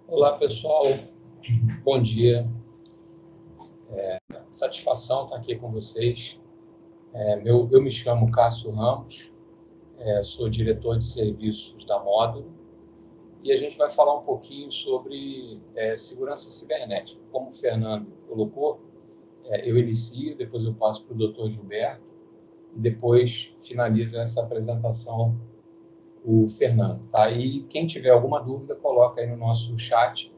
Olá, pessoal. Bom dia. Satisfação estar aqui com vocês. Eu me chamo Cássio Ramos, sou diretor de serviços da Módulo e a gente vai falar um pouquinho sobre segurança cibernética. Como o Fernando colocou, eu inicio, depois eu passo para o Dr. Gilberto e depois finaliza essa apresentação o Fernando. Tá? E quem tiver alguma dúvida, coloca aí no nosso chat,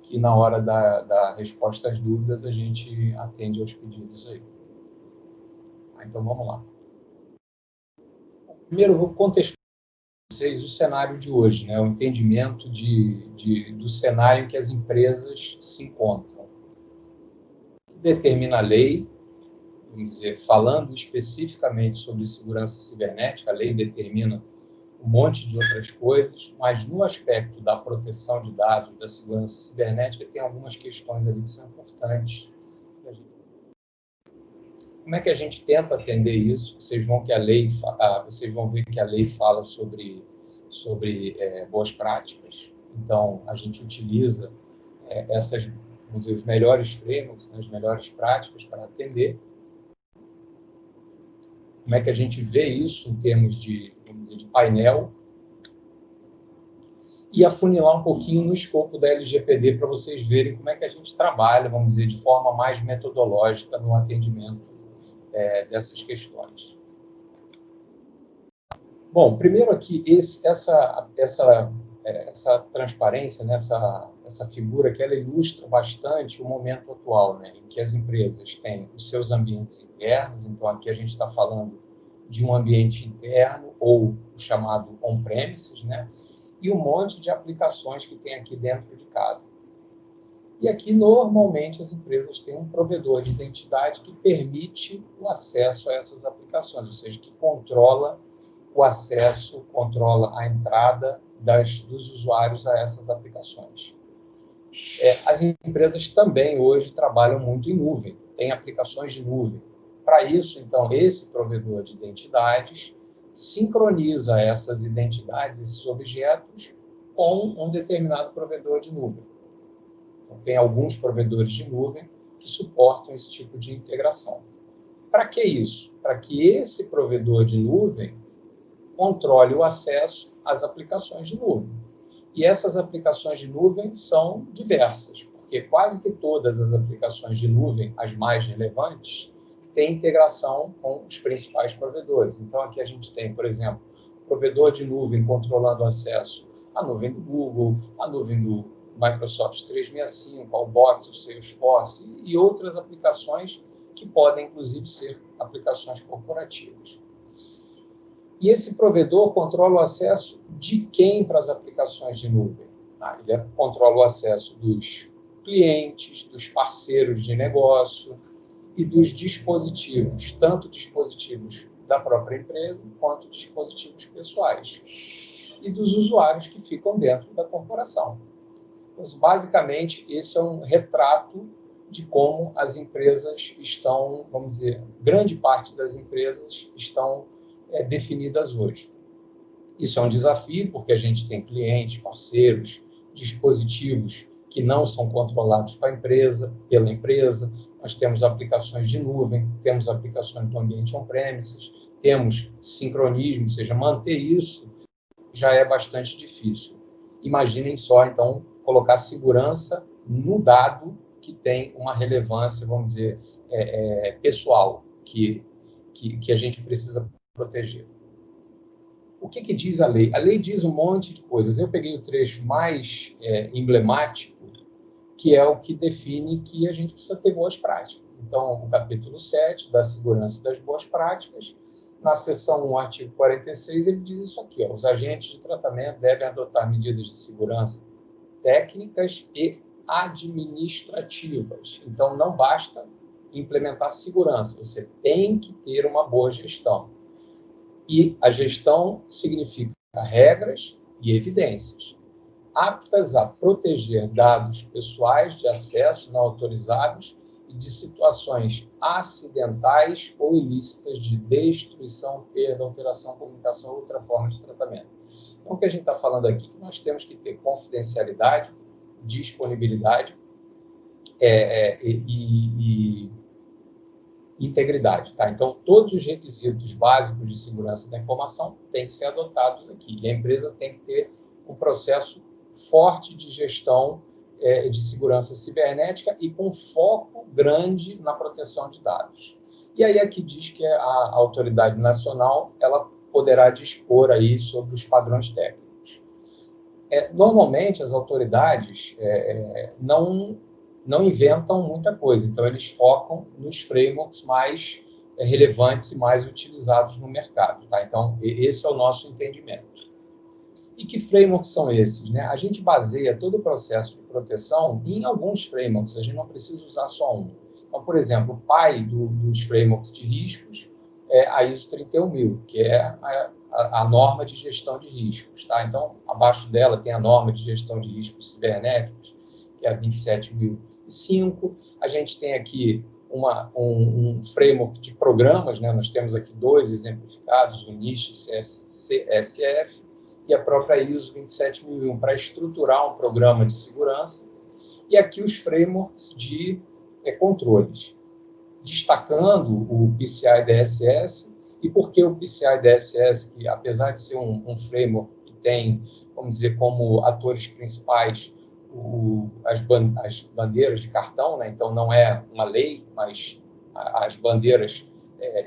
que na hora da resposta às dúvidas a gente atende aos pedidos aí. Então vamos lá. Primeiro, eu vou contextualizar vocês o cenário de hoje, né? O entendimento do cenário em que as empresas se encontram. Determina a lei, vamos dizer, falando especificamente sobre segurança cibernética, a lei determina um monte de outras coisas, mas no aspecto da proteção de dados, da segurança cibernética, tem algumas questões ali que são importantes. Como é que a gente tenta atender isso? Vocês vão ver que a lei fala sobre boas práticas. Então, a gente utiliza essas, vamos dizer, os melhores frameworks, né, as melhores práticas para atender. Como é que a gente vê isso em termos de, vamos dizer, de painel? E afunilar um pouquinho no escopo da LGPD para vocês verem como é que a gente trabalha, vamos dizer, de forma mais metodológica no atendimento dessas questões. Bom, primeiro aqui, essa transparência, né, essa figura que ela ilustra bastante o momento atual, né, em que as empresas têm os seus ambientes internos. Então, aqui a gente está falando de um ambiente interno, ou o chamado on-premises, né, e um monte de aplicações que tem aqui dentro de casa. E aqui, normalmente, as empresas têm um provedor de identidade que permite o acesso a essas aplicações, ou seja, que controla o acesso, controla a entrada dos usuários a essas aplicações. As empresas também hoje trabalham muito em nuvem, têm aplicações de nuvem. Para isso, então, esse provedor de identidades sincroniza essas identidades, esses objetos, com um determinado provedor de nuvem. Então, tem alguns provedores de nuvem que suportam esse tipo de integração. Para que isso? Para que esse provedor de nuvem controle o acesso às aplicações de nuvem. E essas aplicações de nuvem são diversas, porque quase que todas as aplicações de nuvem, as mais relevantes, têm integração com os principais provedores. Então, aqui a gente tem, por exemplo, provedor de nuvem controlando o acesso à nuvem do Google, à nuvem do Microsoft 365, ao Box, ao Salesforce e outras aplicações que podem, inclusive, ser aplicações corporativas. E esse provedor controla o acesso de quem para as aplicações de nuvem? Ele controla o acesso dos clientes, dos parceiros de negócio e dos dispositivos, tanto dispositivos da própria empresa quanto dispositivos pessoais, e dos usuários que ficam dentro da corporação. Então, basicamente, esse é um retrato de como as empresas estão, vamos dizer, grande parte das empresas estão definidas hoje. Isso é um desafio, porque a gente tem clientes, parceiros, dispositivos que não são controlados pela empresa, nós temos aplicações de nuvem, temos aplicações do ambiente on-premises, temos sincronismo, ou seja, manter isso já é bastante difícil. Imaginem só, então, colocar segurança no dado que tem uma relevância, vamos dizer, pessoal, que a gente precisa proteger. O que diz a lei? A lei diz um monte de coisas. Eu peguei o trecho mais emblemático, que é o que define que a gente precisa ter boas práticas. Então, o capítulo 7 da segurança das boas práticas, na seção 1, artigo 46, ele diz isso aqui: os agentes de tratamento devem adotar medidas de segurança técnicas e administrativas. Então, não basta implementar segurança, você tem que ter uma boa gestão. E a gestão significa regras e evidências, aptas a proteger dados pessoais de acesso não autorizados e de situações acidentais ou ilícitas de destruição, perda, alteração, comunicação ou outra forma de tratamento. Então, o que a gente está falando aqui é que nós temos que ter confidencialidade disponibilidade e integridade. Tá? Então, todos os requisitos básicos de segurança da informação têm que ser adotados aqui. E a empresa tem que ter um processo forte de gestão de segurança cibernética e com foco grande na proteção de dados. E aí aqui diz que a autoridade nacional ela poderá dispor aí sobre os padrões técnicos. Normalmente, as autoridades não inventam muita coisa, então eles focam nos frameworks mais relevantes e mais utilizados no mercado. Tá? Então, esse é o nosso entendimento. E que frameworks são esses? Né? A gente baseia todo o processo de proteção em alguns frameworks, a gente não precisa usar só um. Então, por exemplo, o pai dos frameworks de riscos é a ISO 31000, que é a norma de gestão de riscos. Tá? Então, abaixo dela tem a norma de gestão de riscos cibernéticos, que é a 27005. A gente tem aqui um framework de programas, né? Nós temos aqui dois exemplificados, o NIST CSF e a própria ISO 27001, para estruturar um programa de segurança. E aqui os frameworks de controles, destacando o PCI DSS. E por que o PCI DSS, que apesar de ser um framework que tem, vamos dizer, como atores principais as bandeiras de cartão, né? Então não é uma lei, mas as bandeiras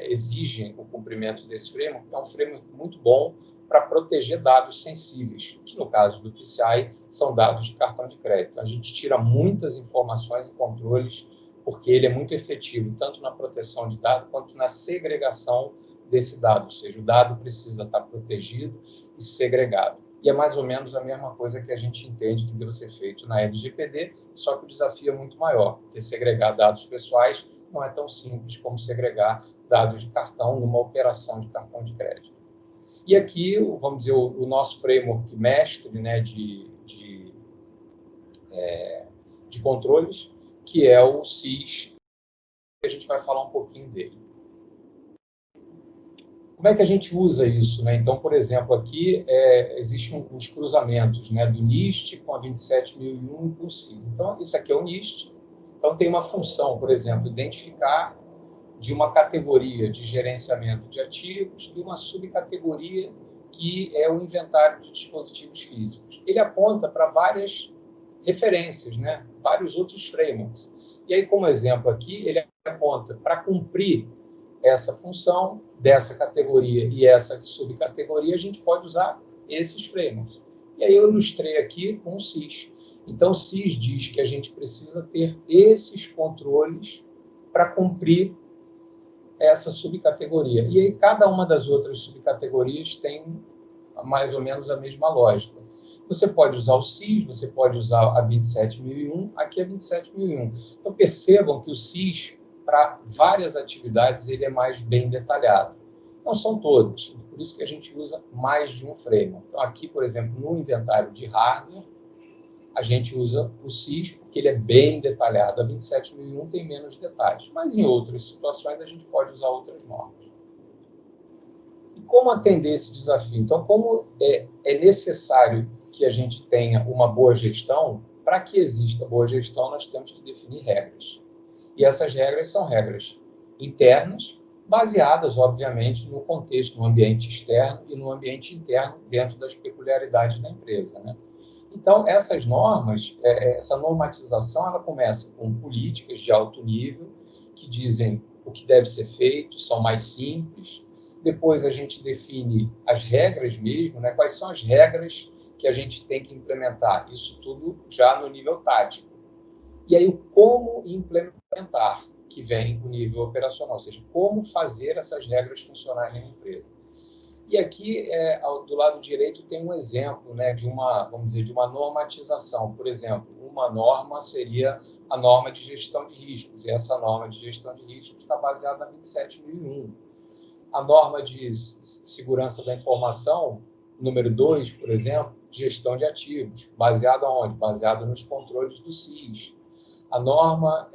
exigem o cumprimento desse framework. É um framework muito bom para proteger dados sensíveis, que no caso do PCI são dados de cartão de crédito. A gente tira muitas informações e controles porque ele é muito efetivo tanto na proteção de dados quanto na segregação desse dado, ou seja, o dado precisa estar protegido e segregado. E é mais ou menos a mesma coisa que a gente entende que deve ser feito na LGPD, só que o desafio é muito maior, porque segregar dados pessoais não é tão simples como segregar dados de cartão numa operação de cartão de crédito. E aqui, vamos dizer, o nosso framework mestre, né, de controles, que é o SIS, que a gente vai falar um pouquinho dele. Como é que a gente usa isso? Né? Então, por exemplo, aqui existem os cruzamentos, né, do NIST com a 27001 e com o SIS. Então, isso aqui é o NIST. Então, tem uma função, por exemplo, identificar de uma categoria de gerenciamento de ativos e uma subcategoria que é o inventário de dispositivos físicos. Ele aponta para várias referências, né? Vários outros frameworks. E aí, como exemplo aqui, ele aponta para cumprir essa função dessa categoria e essa subcategoria, a gente pode usar esses frameworks. E aí eu ilustrei aqui com o SIS. Então, o SIS diz que a gente precisa ter esses controles para cumprir essa subcategoria. E aí cada uma das outras subcategorias tem mais ou menos a mesma lógica. Você pode usar o SIS, você pode usar a 27001, aqui é 27001. Então percebam que o SIS, para várias atividades, ele é mais bem detalhado. Não são todos, por isso que a gente usa mais de um framework. Então aqui, por exemplo, no inventário de hardware, a gente usa o SIS porque ele é bem detalhado. A 27001 tem menos detalhes, mas em outras situações a gente pode usar outras normas. E como atender esse desafio? Então, como é necessário que a gente tenha uma boa gestão, para que exista boa gestão, nós temos que definir regras. E essas regras são regras internas, baseadas, obviamente, no contexto, no ambiente externo e no ambiente interno, dentro das peculiaridades da empresa, né? Então, essas normas, essa normatização, ela começa com políticas de alto nível, que dizem o que deve ser feito, são mais simples. Depois a gente define as regras mesmo, né? Quais são as regras que a gente tem que implementar. Isso tudo já no nível tático. E aí o como implementar, que vem o nível operacional, ou seja, como fazer essas regras funcionarem na empresa. E aqui, do lado direito, tem um exemplo, né, vamos dizer, de uma normatização. Por exemplo, uma norma seria a norma de gestão de riscos, e essa norma de gestão de riscos está baseada na 27001. A norma de segurança da informação, número 2, por exemplo, gestão de ativos, baseada onde? Baseada nos controles do SIS. A norma,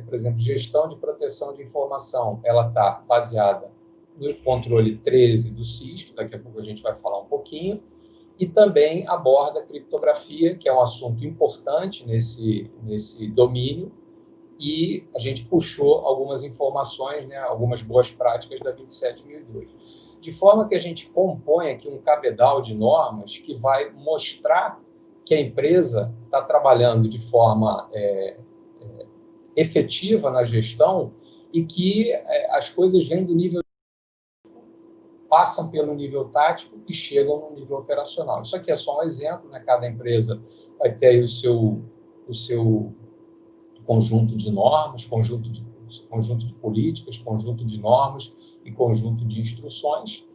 por exemplo, gestão de proteção de informação, ela está baseada no controle 13 do SIS, que daqui a pouco a gente vai falar um pouquinho, e também aborda criptografia, que é um assunto importante nesse domínio, e a gente puxou algumas informações, né, algumas boas práticas da 27002. De forma que a gente compõe aqui um cabedal de normas que vai mostrar que a empresa está trabalhando de forma efetiva na gestão e que as coisas vêm do nível, passam pelo nível tático e chegam no nível operacional. Isso aqui é só um exemplo, né? Cada empresa vai ter aí o seu conjunto de normas, conjunto de políticas, conjunto de normas e conjunto de instruções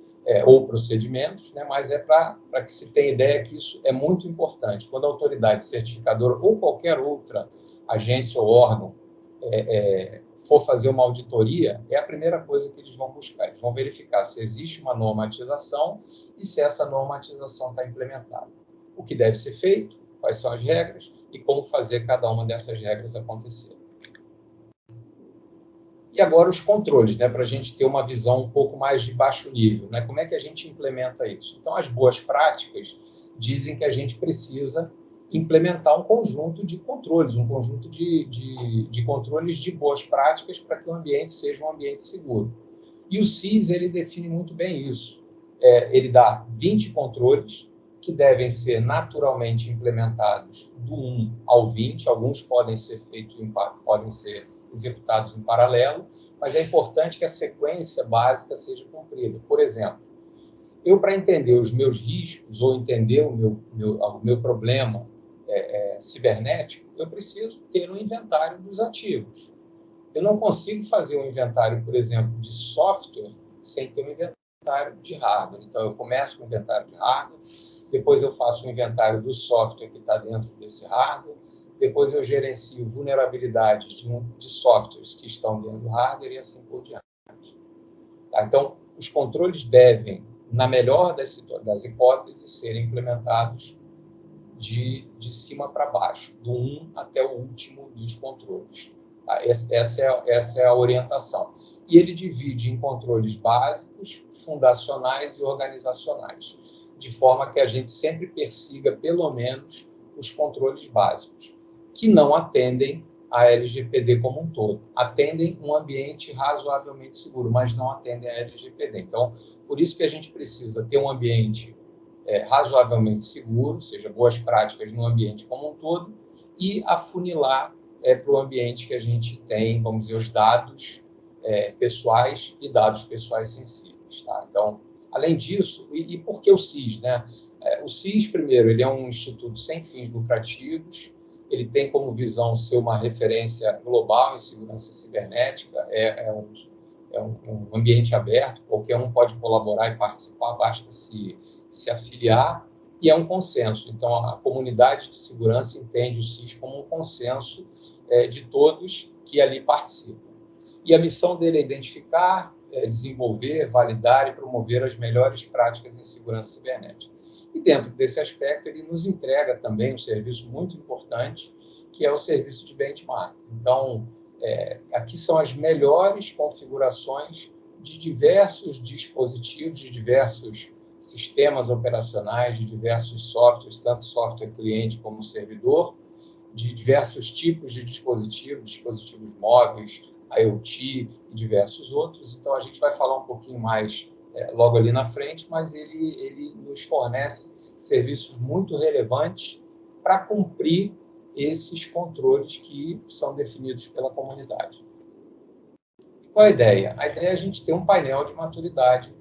ou procedimentos, né? Mas é para que se tenha ideia que isso é muito importante. Quando a autoridade certificadora ou qualquer outra agência ou órgão for fazer uma auditoria, é a primeira coisa que eles vão buscar. Eles vão verificar se existe uma normatização e se essa normatização está implementada. O que deve ser feito, quais são as regras e como fazer cada uma dessas regras acontecer. E agora os controles, né, para a gente ter uma visão um pouco mais de baixo nível, né? Como é que a gente implementa isso? Então, as boas práticas dizem que a gente precisa implementar um conjunto de controles, um conjunto de controles de boas práticas para que o ambiente seja um ambiente seguro. E o CIS, ele define muito bem isso. Ele dá 20 controles que devem ser naturalmente implementados do 1 ao 20, alguns podem ser executados em paralelo, mas é importante que a sequência básica seja cumprida. Por exemplo, eu, para entender os meus riscos ou entender o meu problema cibernético, eu preciso ter um inventário dos ativos. Eu não consigo fazer um inventário, por exemplo, de software sem ter um inventário de hardware. Então, eu começo com o inventário de hardware, depois eu faço um inventário do software que está dentro desse hardware, depois eu gerencio vulnerabilidades de softwares que estão dentro do hardware e assim por diante. Tá? Então, os controles devem, na melhor das hipóteses, serem implementados de cima para baixo, do 1 até o último dos controles. Tá? Essa é a orientação. E ele divide em controles básicos, fundacionais e organizacionais, de forma que a gente sempre persiga, pelo menos, os controles básicos, que não atendem a LGPD como um todo. Atendem um ambiente razoavelmente seguro, mas não atendem a LGPD. Então, por isso que a gente precisa ter um ambiente razoavelmente seguro, ou seja, boas práticas no ambiente como um todo, e afunilar para o ambiente que a gente tem, vamos dizer, os dados pessoais e dados pessoais sensíveis. Tá? Então, além disso, e por que o CIS? Né? O CIS, primeiro, ele é um instituto sem fins lucrativos, ele tem como visão ser uma referência global em segurança cibernética, é um ambiente aberto, qualquer um pode colaborar e participar, basta se afiliar, e é um consenso. Então, a comunidade de segurança entende o CIS como um consenso de todos que ali participam. E a missão dele é identificar, desenvolver, validar e promover as melhores práticas em segurança cibernética. E dentro desse aspecto, ele nos entrega também um serviço muito importante, que é o serviço de benchmark. Então, aqui são as melhores configurações de diversos dispositivos, de diversos sistemas operacionais, de diversos softwares, tanto software cliente como servidor, de diversos tipos de dispositivos móveis, IoT e diversos outros. Então, a gente vai falar um pouquinho mais logo ali na frente, mas ele nos fornece serviços muito relevantes para cumprir esses controles que são definidos pela comunidade. Qual a ideia? A ideia é a gente ter um painel de maturidade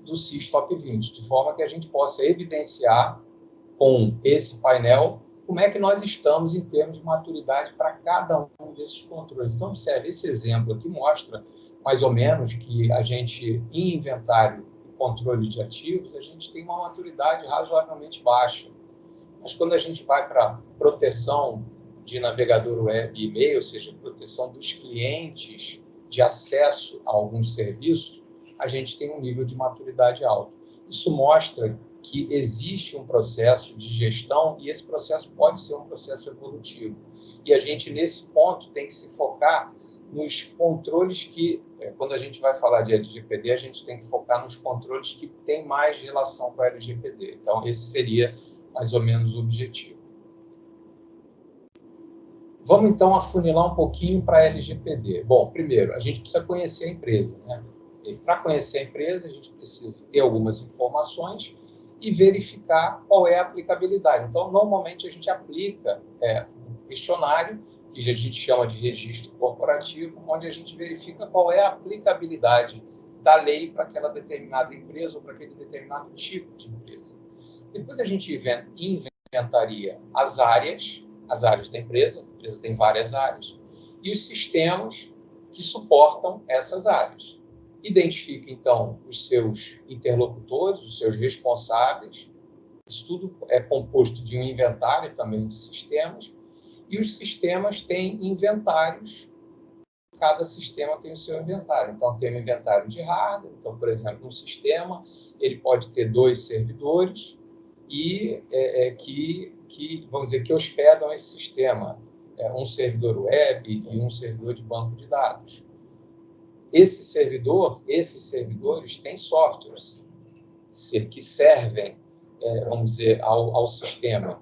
do CIS Top 20, de forma que a gente possa evidenciar com esse painel como é que nós estamos em termos de maturidade para cada um desses controles. Então, observe, esse exemplo aqui mostra mais ou menos que a gente, em inventário e controle de ativos, a gente tem uma maturidade razoavelmente baixa. Mas quando a gente vai para proteção de navegador web e e-mail, ou seja, proteção dos clientes de acesso a alguns serviços, a gente tem um nível de maturidade alto. Isso mostra que existe um processo de gestão e esse processo pode ser um processo evolutivo. E a gente, nesse ponto, tem que se focar nos controles que, quando a gente vai falar de LGPD, a gente tem que focar nos controles que têm mais relação com a LGPD. Então, esse seria mais ou menos o objetivo. Vamos, então, afunilar um pouquinho para a LGPD. Bom, primeiro, a gente precisa conhecer a empresa, né? E para conhecer a empresa, a gente precisa ter algumas informações e verificar qual é a aplicabilidade. Então, normalmente, a gente aplica um questionário, que a gente chama de registro corporativo, onde a gente verifica qual é a aplicabilidade da lei para aquela determinada empresa ou para aquele determinado tipo de empresa. Depois a gente inventaria as áreas da empresa, a empresa tem várias áreas, e os sistemas que suportam essas áreas. Identifica, então, os seus interlocutores, os seus responsáveis. Isso tudo é composto de um inventário também de sistemas, e os sistemas têm inventários. Cada sistema tem o seu inventário. Então, tem um inventário de hardware. Então, por exemplo, um sistema ele pode ter 2 servidores e vamos dizer, que hospedam esse sistema. Um servidor web e um servidor de banco de dados. Esses servidores têm softwares que servem, vamos dizer, ao sistema.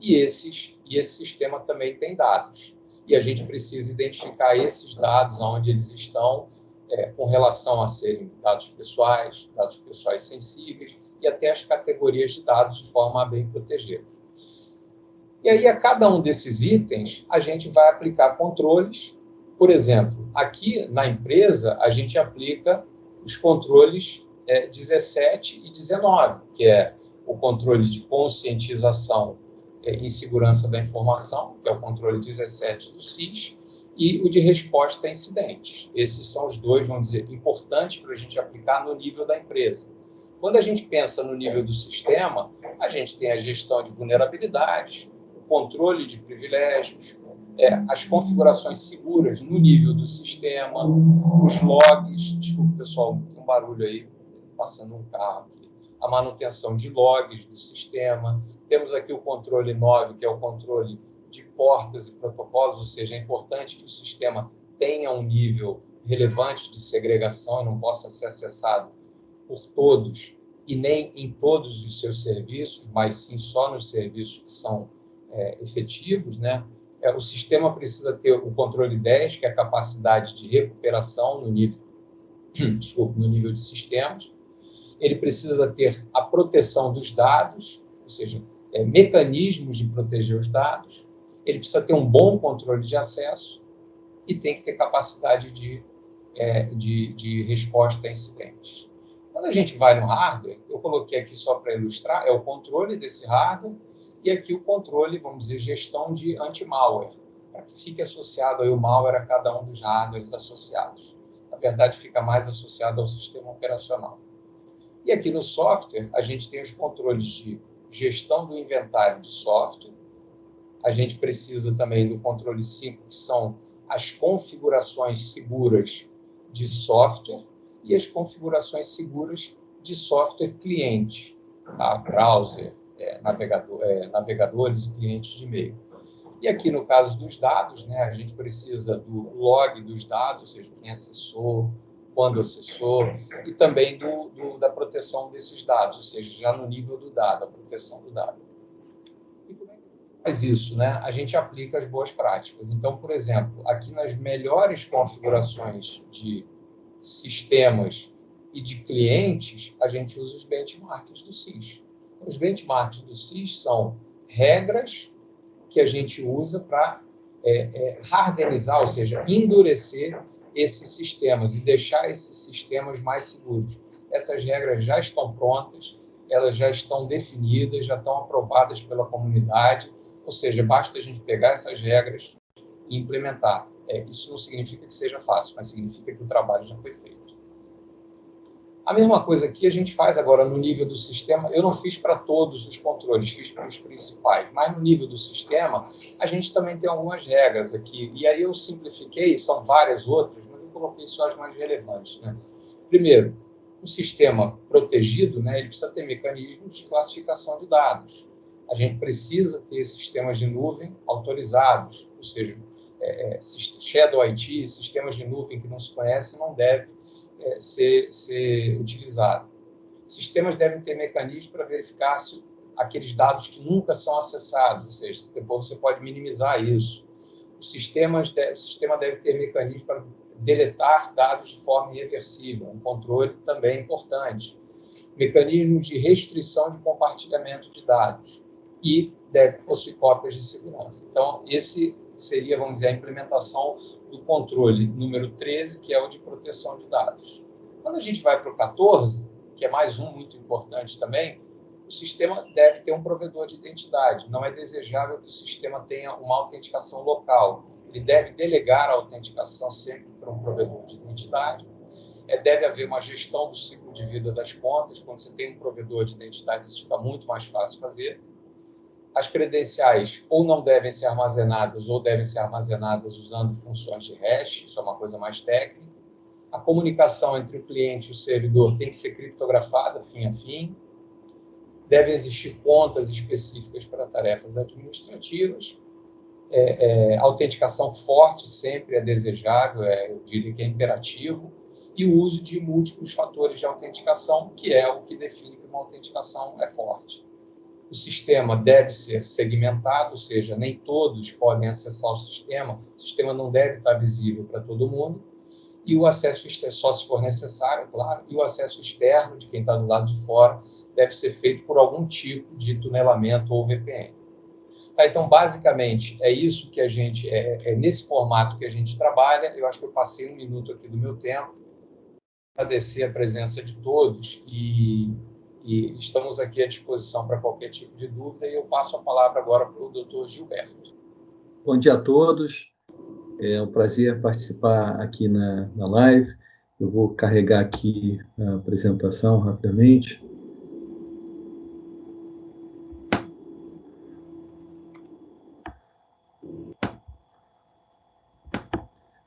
E esse sistema também tem dados. E a gente precisa identificar esses dados, onde eles estão, com relação a serem dados pessoais sensíveis, e até as categorias de dados de forma a bem protegê-los. E aí, a cada um desses itens, a gente vai aplicar controles. Por exemplo, aqui na empresa, a gente aplica os controles 17 e 19, que é o controle de conscientização em segurança da informação, que é o controle 17 do SIS, e o de resposta a incidentes. Esses são os dois, vamos dizer, importantes para a gente aplicar no nível da empresa. Quando a gente pensa no nível do sistema, a gente tem a gestão de vulnerabilidades, o controle de privilégios, as configurações seguras no nível do sistema, os logs. Desculpa, pessoal, tem um barulho aí, passando um carro aqui. A manutenção de logs do sistema. Temos aqui o controle 9, que é o controle de portas e protocolos, ou seja, é importante que o sistema tenha um nível relevante de segregação e não possa ser acessado por todos e nem em todos os seus serviços, mas sim só nos serviços que são efetivos, né? O sistema precisa ter o controle 10, que é a capacidade de recuperação no nível, no nível de sistemas. Ele precisa ter a proteção dos dados, ou seja, mecanismos de proteger os dados. Ele precisa ter um bom controle de acesso e tem que ter capacidade de resposta a incidentes. Quando a gente vai no hardware, eu coloquei aqui só para ilustrar, é o controle desse hardware e aqui o controle, vamos dizer, gestão de anti-malware, para que fique associado aí o malware a cada um dos hardwares associados. Na verdade, fica mais associado ao sistema operacional. E aqui no software, a gente tem os controles de gestão do inventário de software. A gente precisa também do controle 5, que são as configurações seguras de software e as configurações seguras de software cliente, tá? Browser, navegadores e clientes de e-mail. E aqui no caso dos dados, né, a gente precisa do log dos dados, ou seja, quem acessou, quando acessou, e também da proteção desses dados, ou seja, já no nível do dado, a proteção do dado. E como é que faz isso, né? A gente aplica as boas práticas. Então, por exemplo, aqui nas melhores configurações de sistemas e de clientes, a gente usa os benchmarks do SIS. Os benchmarks do SIS são regras que a gente usa para hardenizar, ou seja, endurecer esses sistemas e deixar esses sistemas mais seguros. Essas regras já estão prontas, elas já estão definidas, já estão aprovadas pela comunidade, ou seja, basta a gente pegar essas regras e implementar. Isso não significa que seja fácil, mas significa que o trabalho já foi feito. A mesma coisa que a gente faz agora no nível do sistema, eu não fiz para todos os controles, fiz para os principais, mas no nível do sistema, a gente também tem algumas regras aqui, e aí eu simplifiquei, são várias outras, mas eu coloquei só as mais relevantes, né? Primeiro, o sistema protegido, né, ele precisa ter mecanismos de classificação de dados. A gente precisa ter sistemas de nuvem autorizados, ou seja, Shadow IT, sistemas de nuvem que não se conhecem, não deve ser utilizado. Sistemas devem ter mecanismos para verificar se aqueles dados que nunca são acessados, ou seja, depois você pode minimizar isso. O sistema deve ter mecanismos para deletar dados de forma irreversível, um controle também importante. Mecanismos de restrição de compartilhamento de dados e deve possuir cópias de segurança. Então, esse seria, vamos dizer, a implementação do controle número 13, que é o de proteção de dados. Quando a gente vai para o 14, que é mais um muito importante também, o sistema deve ter um provedor de identidade. Não é desejável que o sistema tenha uma autenticação local. Ele deve delegar a autenticação sempre para um provedor de identidade. Deve haver uma gestão do ciclo de vida das contas. Quando você tem um provedor de identidade, isso fica muito mais fácil de fazer. As credenciais ou não devem ser armazenadas ou devem ser armazenadas usando funções de hash, isso é uma coisa mais técnica. A comunicação entre o cliente e o servidor tem que ser criptografada, fim a fim. Devem existir contas específicas para tarefas administrativas. Autenticação forte sempre é desejável, eu diria que é imperativo. E o uso de múltiplos fatores de autenticação, que é o que define que uma autenticação é forte. O sistema deve ser segmentado, ou seja, nem todos podem acessar o sistema não deve estar visível para todo mundo. E o acesso externo, só se for necessário, claro, e o acesso externo de quem está do lado de fora deve ser feito por algum tipo de tunelamento ou VPN. Tá, então, basicamente, é isso que a gente, nesse formato que a gente trabalha. Eu acho que eu passei 1 minuto aqui do meu tempo. Agradecer a presença de todos e estamos aqui à disposição para qualquer tipo de dúvida, e eu passo a palavra agora para o Dr. Gilberto. Bom dia a todos. É um prazer participar aqui na live. Eu vou carregar aqui a apresentação rapidamente.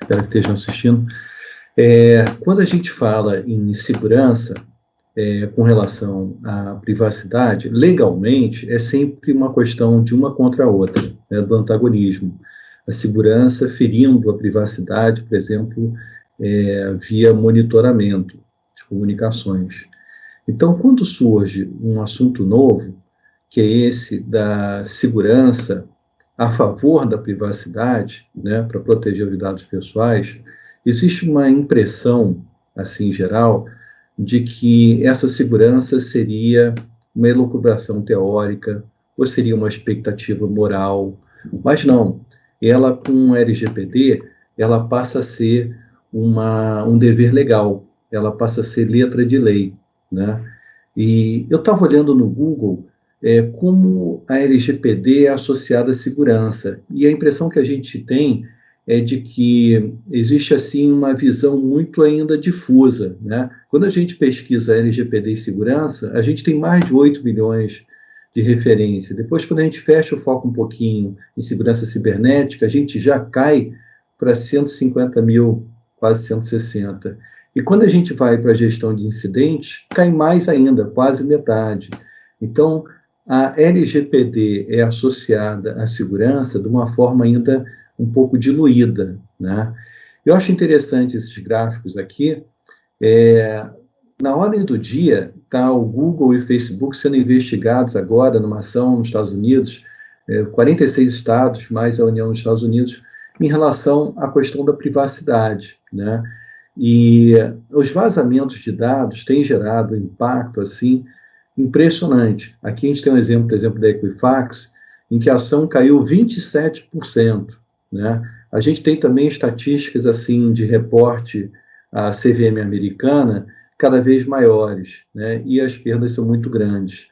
Espero que estejam assistindo. Quando a gente fala em segurança, com relação à privacidade, legalmente, é sempre uma questão de uma contra a outra, né, do antagonismo. A segurança ferindo a privacidade, por exemplo, via monitoramento de comunicações. Então, quando surge um assunto novo, que é esse da segurança a favor da privacidade, né, para proteger os dados pessoais, existe uma impressão, assim, em geral, de que essa segurança seria uma elucubração teórica ou seria uma expectativa moral, mas não. Ela, com o LGPD, ela passa a ser um dever legal, ela passa a ser letra de lei, né? E eu estava olhando no Google como a LGPD é associada à segurança, e a impressão que a gente tem é de que existe, assim, uma visão muito ainda difusa, né? Quando a gente pesquisa LGPD e segurança, a gente tem mais de 8 milhões de referência. Depois, quando a gente fecha o foco um pouquinho em segurança cibernética, a gente já cai para 150 mil, quase 160. E quando a gente vai para a gestão de incidentes, cai mais ainda, quase metade. Então, a LGPD é associada à segurança de uma forma ainda um pouco diluída, né? Eu acho interessante esses gráficos aqui. Na ordem do dia, está o Google e o Facebook sendo investigados agora numa ação nos Estados Unidos, 46 estados, mais a União dos Estados Unidos, em relação à questão da privacidade, né? E os vazamentos de dados têm gerado um impacto, assim, impressionante. Aqui a gente tem um exemplo, por exemplo, da Equifax, em que a ação caiu 27%, né? A gente tem também estatísticas, assim, de reporte à CVM americana cada vez maiores, né? E as perdas são muito grandes.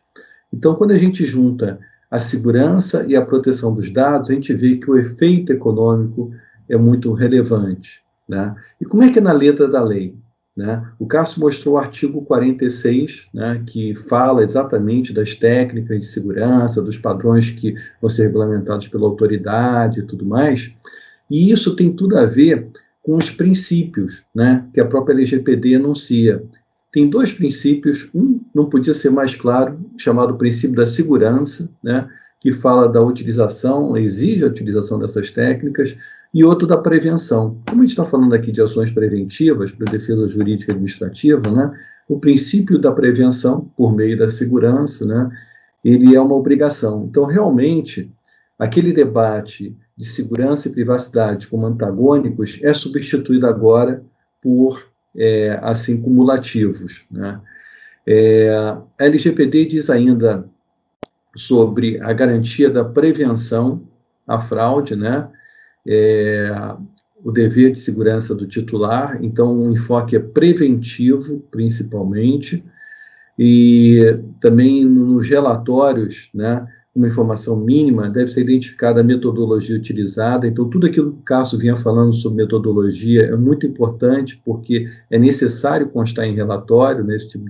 Então, quando a gente junta a segurança e a proteção dos dados, a gente vê que o efeito econômico é muito relevante, né? E como é que é na letra da lei, né? O Cássio mostrou o artigo 46, né, que fala exatamente das técnicas de segurança, dos padrões que vão ser regulamentados pela autoridade e tudo mais, e isso tem tudo a ver com os princípios, né, que a própria LGPD anuncia. Tem 2 princípios, um não podia ser mais claro, chamado princípio da segurança, né, que fala da utilização, exige a utilização dessas técnicas, e outro da prevenção. Como a gente está falando aqui de ações preventivas para defesa jurídica e administrativa, né, o princípio da prevenção, por meio da segurança, né, ele é uma obrigação. Então, realmente, aquele debate de segurança e privacidade como antagônicos é substituído agora por, assim, cumulativos, né? A LGPD diz ainda sobre a garantia da prevenção à fraude, né? O dever de segurança do titular, então o enfoque é preventivo, principalmente, e também nos relatórios, né, uma informação mínima, deve ser identificada a metodologia utilizada. Então, tudo aquilo que o Cássio vinha falando sobre metodologia é muito importante, porque é necessário constar em relatório, nesse tipo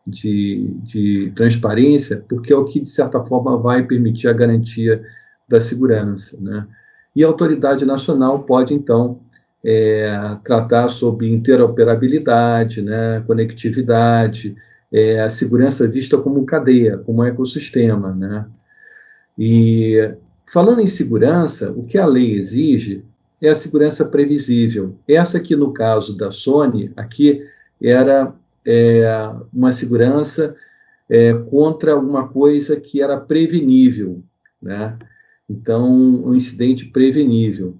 de transparência, porque é o que, de certa forma, vai permitir a garantia da segurança, né? E a autoridade nacional pode, então, tratar sobre interoperabilidade, né, conectividade, a segurança vista como cadeia, como ecossistema, né? E falando em segurança, o que a lei exige é a segurança previsível. Essa aqui, no caso da Sony, aqui era uma segurança contra alguma coisa que era prevenível, né? Então, um incidente prevenível.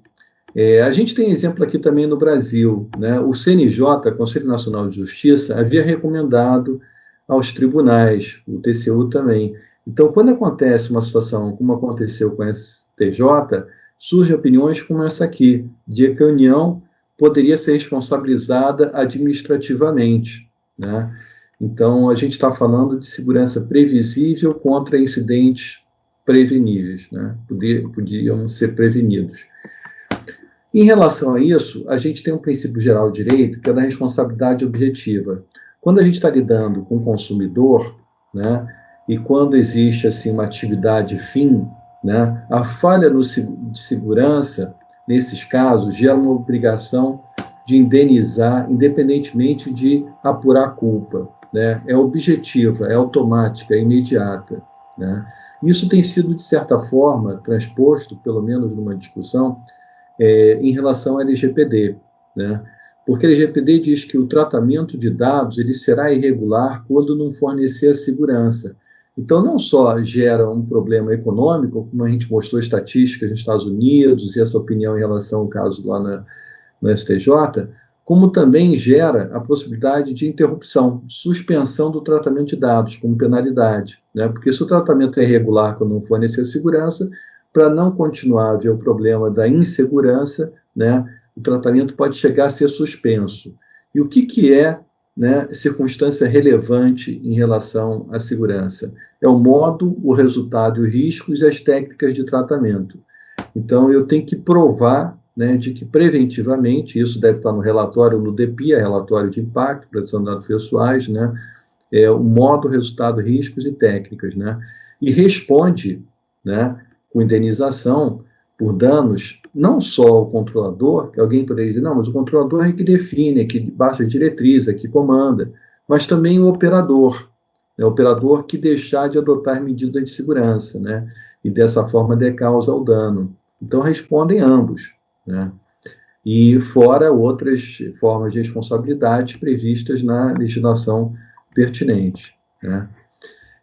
A gente tem exemplo aqui também no Brasil, né? O CNJ, Conselho Nacional de Justiça, havia recomendado aos tribunais, o TCU também. Então, quando acontece uma situação como aconteceu com a STJ, surgem opiniões como essa aqui, de que a União poderia ser responsabilizada administrativamente, né? Então, a gente está falando de segurança previsível contra incidentes preveníveis, né? Podiam ser prevenidos. Em relação a isso, a gente tem um princípio geral de direito, que é da responsabilidade objetiva. Quando a gente está lidando com o consumidor, né, e quando existe assim, uma atividade fim, né, a falha de segurança, nesses casos, gera uma obrigação de indenizar, independentemente de apurar a culpa, né? É objetiva, é automática, é imediata, né? Isso tem sido, de certa forma, transposto, pelo menos numa discussão, em relação ao LGPD, né? Porque a LGPD diz que o tratamento de dados ele será irregular quando não fornecer a segurança. Então, não só gera um problema econômico, como a gente mostrou estatísticas nos Estados Unidos, e essa opinião em relação ao caso lá no STJ, como também gera a possibilidade de interrupção, suspensão do tratamento de dados, como penalidade, né? Porque se o tratamento é irregular quando não fornecer segurança, para não continuar a haver o problema da insegurança, né, o tratamento pode chegar a ser suspenso. E o que é, né, circunstância relevante em relação à segurança? É o modo, o resultado, os riscos e as técnicas de tratamento. Então, eu tenho que provar, né, de que preventivamente, isso deve estar no relatório, no DPIA, relatório de impacto, proteção de dados pessoais, né, o modo, resultado, riscos e técnicas, né, e responde, né, com indenização por danos, não só o controlador, que alguém poderia dizer, não, mas o controlador é que define, é que baixa a diretriz, é que comanda, mas também o operador, né, o operador que deixar de adotar medidas de segurança, né, e dessa forma decausa o dano. Então, respondem ambos, né, e fora outras formas de responsabilidade previstas na legislação pertinente, né.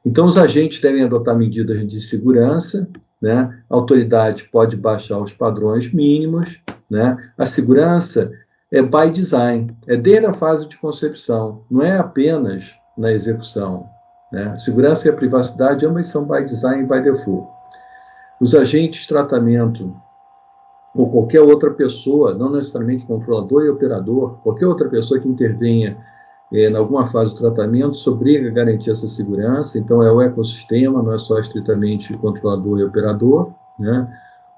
Então, os agentes devem adotar medidas de segurança, né? A autoridade pode baixar os padrões mínimos, né? A segurança é by design, é desde a fase de concepção, não é apenas na execução, né? A segurança e a privacidade ambas são by design e by default. Os agentes de tratamento ou qualquer outra pessoa, não necessariamente controlador e operador, qualquer outra pessoa que intervenha em alguma fase do tratamento, se obriga a garantir essa segurança. Então, é o ecossistema, não é só estritamente controlador e operador, né?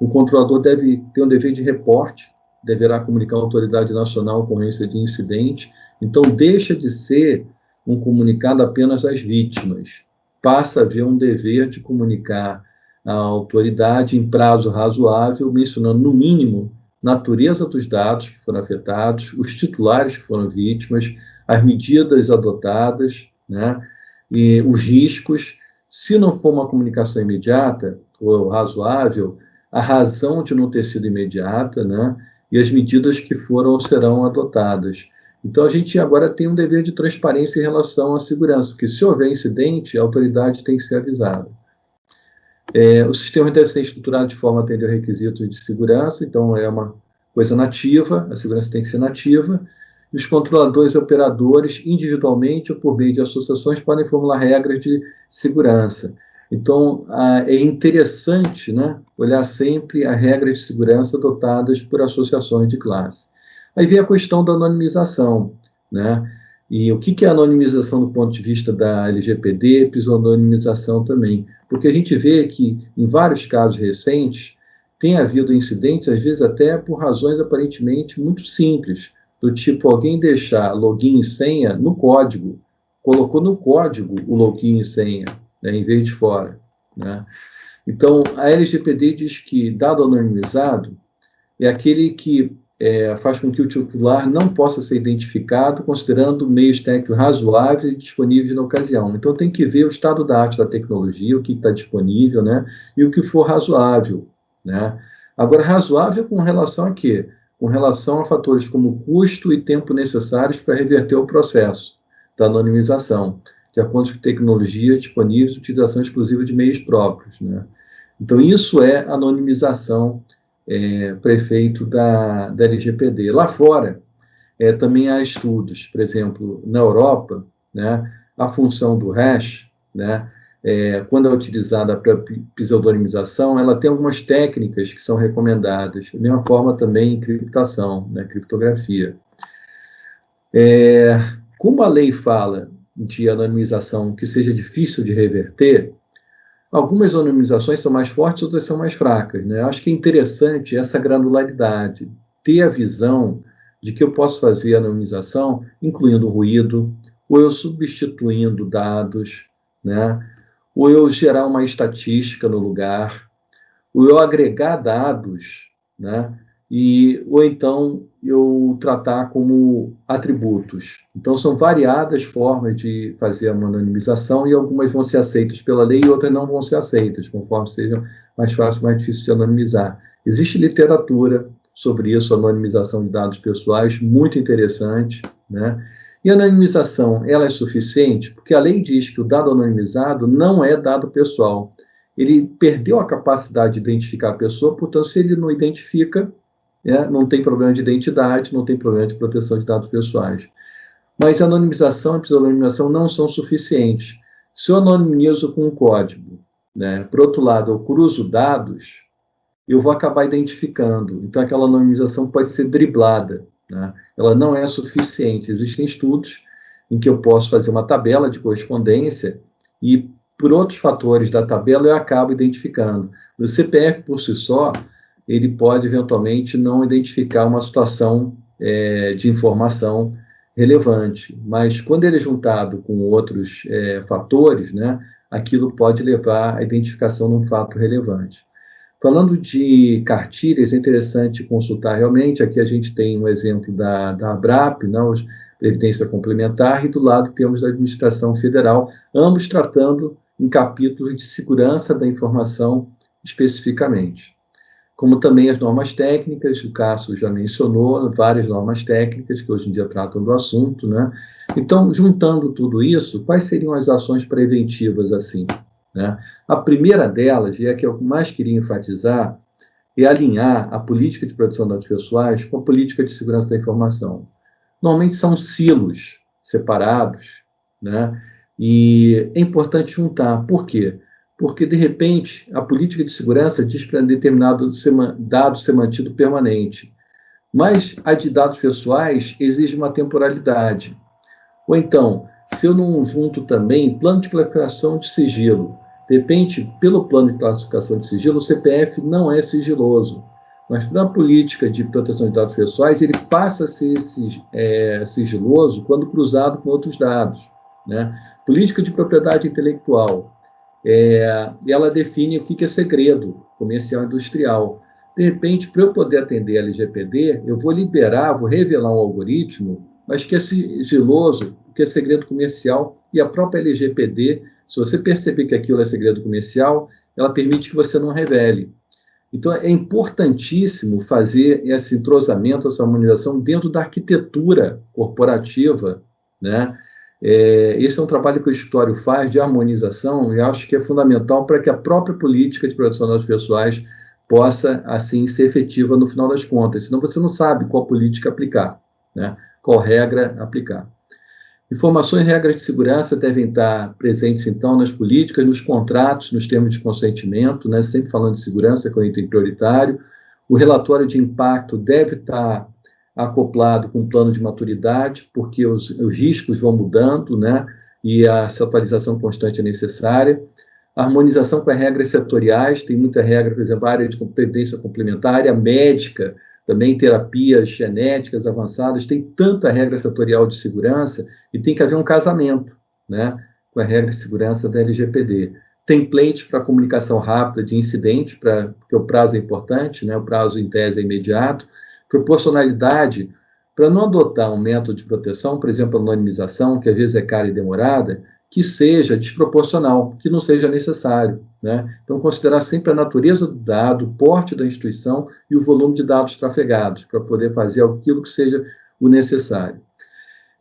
O controlador deve ter um dever de reporte, deverá comunicar à autoridade nacional a ocorrência de incidente. Então, deixa de ser um comunicado apenas às vítimas, passa a haver um dever de comunicar à autoridade em prazo razoável, mencionando, no mínimo, natureza dos dados que foram afetados, os titulares que foram vítimas, as medidas adotadas, né, e os riscos. Se não for uma comunicação imediata, ou razoável, a razão de não ter sido imediata, né? E as medidas que foram ou serão adotadas. Então, a gente agora tem um dever de transparência em relação à segurança, porque se houver incidente, a autoridade tem que ser avisada. O sistema deve ser estruturado de forma a atender requisitos de segurança, então é uma coisa nativa, a segurança tem que ser nativa, e os controladores e operadores, individualmente ou por meio de associações, podem formular regras de segurança. Então, é interessante, né, olhar sempre as regras de segurança adotadas por associações de classe. Aí vem a questão da anonimização, né? E o que é anonimização do ponto de vista da LGPD, pseudonimização também? Porque a gente vê que, em vários casos recentes, tem havido incidentes, às vezes até por razões aparentemente muito simples, do tipo alguém deixar login e senha no código, colocou no código o login e senha, né, em vez de fora, né? Então, a LGPD diz que dado anonimizado é aquele que faz com que o titular não possa ser identificado, considerando meios técnicos razoáveis e disponíveis na ocasião. Então, tem que ver o estado da arte da tecnologia, o que está disponível, né, e o que for razoável, né. Agora, razoável com relação a quê? Com relação a fatores como custo e tempo necessários para reverter o processo da anonimização, de acordo com tecnologias disponíveis e utilização exclusiva de meios próprios, né. Então, isso é anonimização prefeito da LGPD. Lá fora, também há estudos, por exemplo, na Europa, né, a função do hash, né, quando é utilizada para pseudonimização, ela tem algumas técnicas que são recomendadas, da mesma forma também em criptação, né, criptografia. Como a lei fala de anonimização que seja difícil de reverter, algumas anonimizações são mais fortes, outras são mais fracas, né? Eu acho que é interessante essa granularidade, ter a visão de que eu posso fazer a anonimização incluindo ruído, ou eu substituindo dados, né? Ou eu gerar uma estatística no lugar, ou eu agregar dados, né? Ou então eu tratar como atributos. Então, são variadas formas de fazer uma anonimização e algumas vão ser aceitas pela lei e outras não vão ser aceitas, conforme seja mais fácil, mais difícil de anonimizar. Existe literatura sobre isso, anonimização de dados pessoais, muito interessante, né? E a anonimização, ela é suficiente? Porque a lei diz que o dado anonimizado não é dado pessoal. Ele perdeu a capacidade de identificar a pessoa, portanto, se ele não identifica, não tem problema de identidade, não tem problema de proteção de dados pessoais. Mas a anonimização e a pseudonimização não são suficientes. Se eu anonimizo com um código, né, por outro lado, eu cruzo dados, eu vou acabar identificando. Então, aquela anonimização pode ser driblada, né? Ela não é suficiente. Existem estudos em que eu posso fazer uma tabela de correspondência e, por outros fatores da tabela, eu acabo identificando. O CPF, por si só, ele pode, eventualmente, não identificar uma situação de informação relevante, mas quando ele é juntado com outros fatores, né, aquilo pode levar à identificação de um fato relevante. Falando de cartilhas, é interessante consultar realmente, aqui a gente tem um exemplo da ABRAP, né, Previdência Complementar, e do lado temos da Administração Federal, ambos tratando em capítulos de segurança da informação especificamente. Como também as normas técnicas, o Cássio já mencionou, várias normas técnicas que hoje em dia tratam do assunto, né? Então, juntando tudo isso, quais seriam as ações preventivas assim, né? A primeira delas, e a que eu mais queria enfatizar, é alinhar a política de proteção de dados pessoais com a política de segurança da informação. Normalmente são silos separados, né? E é importante juntar. Por quê? Porque, de repente, a política de segurança diz para determinado dado ser mantido permanente, mas a de dados pessoais exige uma temporalidade. Ou então, se eu não junto também plano de classificação de sigilo, de repente, pelo plano de classificação de sigilo, o CPF não é sigiloso, mas na política de proteção de dados pessoais, ele passa a ser sigiloso quando cruzado com outros dados, né? Política de propriedade intelectual, ela define o que é segredo comercial e industrial. De repente, para eu poder atender a LGPD, eu vou vou revelar um algoritmo, mas que é sigiloso, que é segredo comercial, e a própria LGPD, se você perceber que aquilo é segredo comercial, ela permite que você não revele. Então, é importantíssimo fazer esse entrosamento, essa harmonização dentro da arquitetura corporativa, né? Esse é um trabalho que o escritório faz de harmonização e acho que é fundamental para que a própria política de proteção de dados pessoais possa, assim, ser efetiva no final das contas. Senão você não sabe qual política aplicar, né? Qual regra aplicar. Informações e regras de segurança devem estar presentes, então, nas políticas, nos contratos, nos termos de consentimento, né? Sempre falando de segurança, que é um item prioritário. O relatório de impacto deve estar acoplado com um plano de maturidade, porque os riscos vão mudando, né? E essa atualização constante é necessária. A harmonização com as regras setoriais, tem muita regra, por exemplo, a área de competência complementar, a área médica, também terapias genéticas avançadas, tem tanta regra setorial de segurança e tem que haver um casamento, né, com a regra de segurança da LGPD. Templates para comunicação rápida de incidentes, porque o prazo é importante, né, o prazo em tese é imediato. Proporcionalidade, para não adotar um método de proteção, por exemplo, a anonimização, que às vezes é cara e demorada, que seja desproporcional, que não seja necessário, né? Então, considerar sempre a natureza do dado, o porte da instituição e o volume de dados trafegados, para poder fazer aquilo que seja o necessário,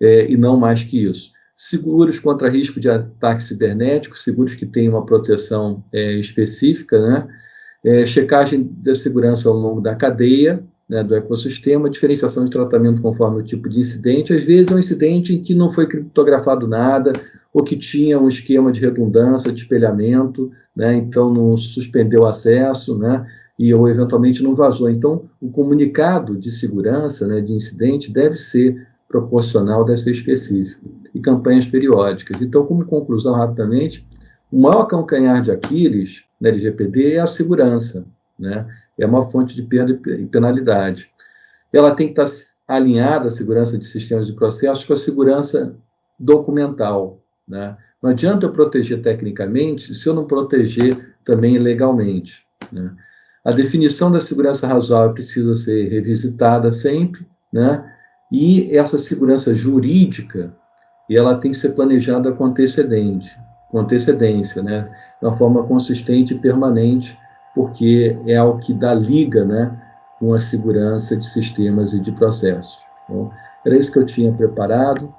e não mais que isso. Seguros contra risco de ataque cibernético, seguros que tenham uma proteção específica, né? Checagem da segurança ao longo da cadeia, né, do ecossistema, diferenciação de tratamento conforme o tipo de incidente. Às vezes é um incidente em que não foi criptografado nada, ou que tinha um esquema de redundância, de espelhamento, né, então não suspendeu o acesso, né, ou eventualmente não vazou. Então, o comunicado de segurança, né, de incidente, deve ser proporcional, deve ser específico. E campanhas periódicas. Então, como conclusão, rapidamente, o maior calcanhar de Aquiles na LGPD é a segurança, né? É uma fonte de perda e penalidade. Ela tem que estar alinhada, a segurança de sistemas de processos, com a segurança documental, né? Não adianta eu proteger tecnicamente se eu não proteger também legalmente, né? A definição da segurança razoável precisa ser revisitada sempre, né? E essa segurança jurídica, ela tem que ser planejada com antecedência, né? De uma forma consistente e permanente, porque é algo que dá liga, né, com a segurança de sistemas e de processos. Então, era isso que eu tinha preparado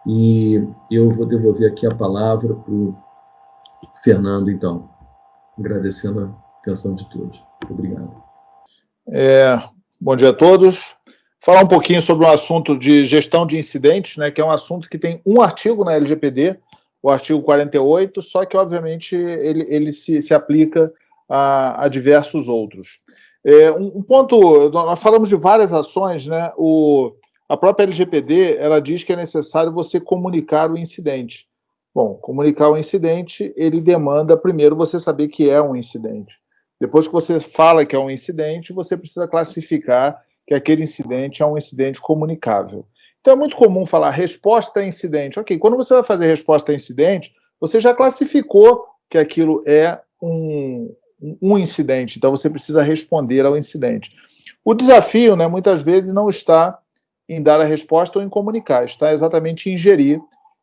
e eu vou devolver aqui a palavra para o Fernando, então, agradecendo a atenção de todos. Obrigado. Bom dia a todos. Falar um pouquinho sobre um assunto de gestão de incidentes, né, que é um assunto que tem um artigo na LGPD, o artigo 48, só que, obviamente, ele se aplica a diversos outros. Um ponto, nós falamos de várias ações, né? A própria LGPD, ela diz que é necessário você comunicar o incidente. Bom, comunicar o incidente, ele demanda, primeiro, você saber que é um incidente. Depois que você fala que é um incidente, você precisa classificar que aquele incidente é um incidente comunicável. Então, é muito comum falar resposta a incidente. Ok, quando você vai fazer resposta a incidente, você já classificou que aquilo é um incidente, então você precisa responder ao incidente. O desafio, né, muitas vezes, não está em dar a resposta ou em comunicar, está exatamente em gerir,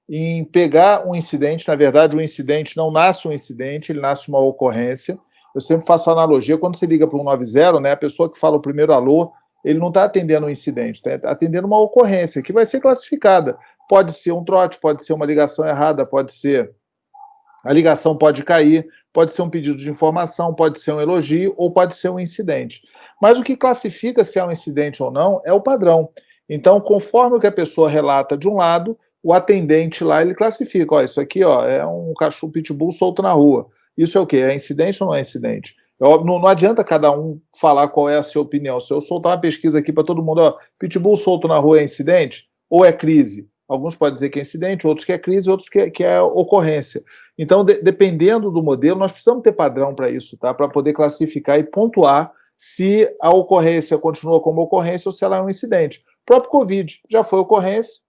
em pegar um incidente. Na verdade, o incidente não nasce um incidente, ele nasce uma ocorrência. Eu sempre faço a analogia, quando você liga para o 190, né, a pessoa que fala o primeiro alô, ele não está atendendo um incidente, está atendendo uma ocorrência que vai ser classificada. Pode ser um trote, pode ser uma ligação errada, pode ser... A ligação pode cair, pode ser um pedido de informação, pode ser um elogio ou pode ser um incidente. Mas o que classifica se é um incidente ou não é o padrão. Então, conforme o que a pessoa relata de um lado, o atendente lá, ele classifica. Ó, isso aqui, ó, é um cachorro pitbull solto na rua. Isso é o quê? É incidente ou não é incidente? Não adianta cada um falar qual é a sua opinião. Se eu soltar uma pesquisa aqui para todo mundo, ó, pitbull solto na rua é incidente ou é crise? Alguns podem dizer que é incidente, outros que é crise, outros que é ocorrência. Então, dependendo do modelo, nós precisamos ter padrão para isso, tá? Para poder classificar e pontuar se a ocorrência continua como ocorrência ou se ela é um incidente. O próprio Covid já foi ocorrência,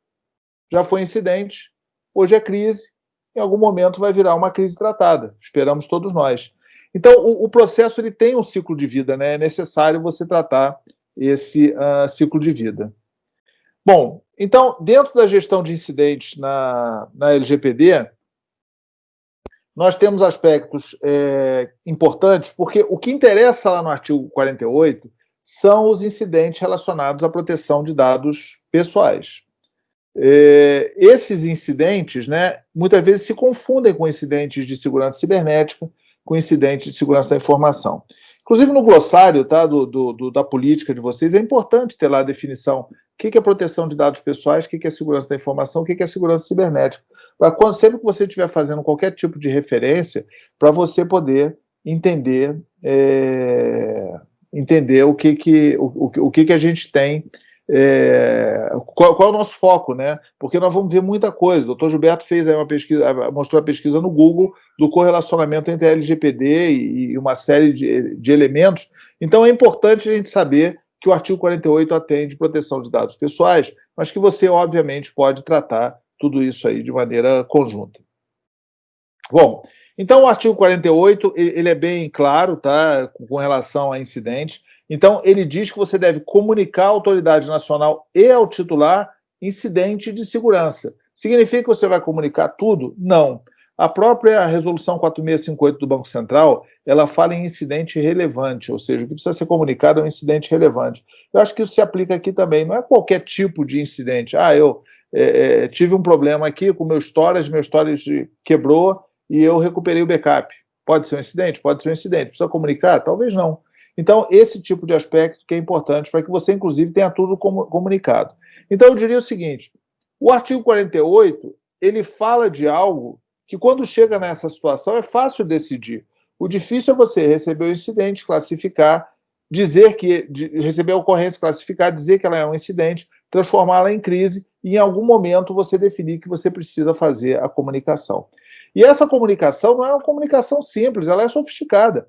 já foi incidente, hoje é crise, em algum momento vai virar uma crise tratada, esperamos todos nós. Então, o processo ele tem um ciclo de vida, né? É necessário você tratar esse ciclo de vida. Bom, então, dentro da gestão de incidentes na LGPD, nós temos aspectos importantes, porque o que interessa lá no artigo 48 são os incidentes relacionados à proteção de dados pessoais. Esses incidentes, né, muitas vezes se confundem com incidentes de segurança cibernética, com incidentes de segurança da informação. Inclusive no glossário, tá, da política de vocês, é importante ter lá a definição o que é proteção de dados pessoais, o que é segurança da informação, o que é segurança cibernética. Sempre que você estiver fazendo qualquer tipo de referência, para você poder entender, o que a gente tem, qual é o nosso foco, né? Porque nós vamos ver muita coisa. O Dr. Gilberto fez aí uma pesquisa, mostrou a pesquisa no Google do correlacionamento entre a LGPD e uma série de elementos. Então é importante a gente saber que o artigo 48 atende proteção de dados pessoais, mas que você, obviamente, pode tratar tudo isso aí de maneira conjunta. Bom, então o artigo 48, ele é bem claro, tá, com relação a incidentes. Então, ele diz que você deve comunicar à autoridade nacional e ao titular incidente de segurança. Significa que você vai comunicar tudo? Não. A própria resolução 4658 do Banco Central, ela fala em incidente relevante, ou seja, o que precisa ser comunicado é um incidente relevante. Eu acho que isso se aplica aqui também. Não é qualquer tipo de incidente. Eu tive um problema aqui com meu storage quebrou e eu recuperei o backup. Pode ser um incidente? Pode ser um incidente. Precisa comunicar? Talvez não. Então, esse tipo de aspecto que é importante para que você, inclusive, tenha tudo comunicado. Então, eu diria o seguinte, o artigo 48, ele fala de algo que, quando chega nessa situação, é fácil decidir. O difícil é você receber o incidente, classificar, receber a ocorrência, classificar, dizer que ela é um incidente, transformá-la em crise e, em algum momento, você definir que você precisa fazer a comunicação. E essa comunicação não é uma comunicação simples, ela é sofisticada.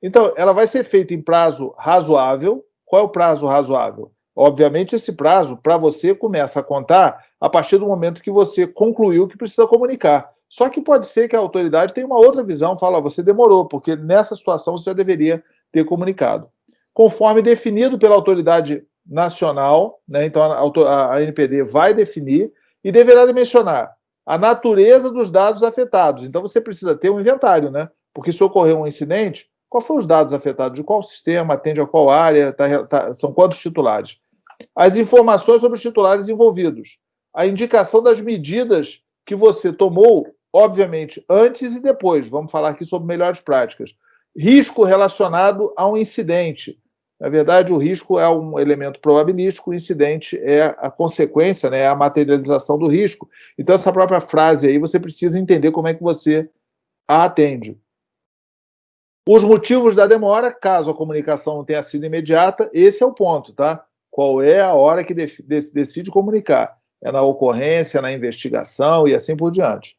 Então, ela vai ser feita em prazo razoável. Qual é o prazo razoável? Obviamente, esse prazo, para você, começa a contar a partir do momento que você concluiu que precisa comunicar. Só que pode ser que a autoridade tenha uma outra visão, fala, você demorou, porque nessa situação você já deveria ter comunicado. Conforme definido pela autoridade nacional, né, então a ANPD vai definir e deverá mencionar a natureza dos dados afetados. Então, você precisa ter um inventário, né? Porque se ocorrer um incidente, quais foram os dados afetados? De qual sistema? Atende a qual área? São quantos titulares? As informações sobre os titulares envolvidos. A indicação das medidas que você tomou, obviamente, antes e depois. Vamos falar aqui sobre melhores práticas. Risco relacionado a um incidente. Na verdade, o risco é um elemento probabilístico, o incidente é a consequência, né, é a materialização do risco. Então, essa própria frase aí, você precisa entender como é que você a atende. Os motivos da demora, caso a comunicação não tenha sido imediata, esse é o ponto, tá? Qual é a hora que decide comunicar? É na ocorrência, na investigação e assim por diante.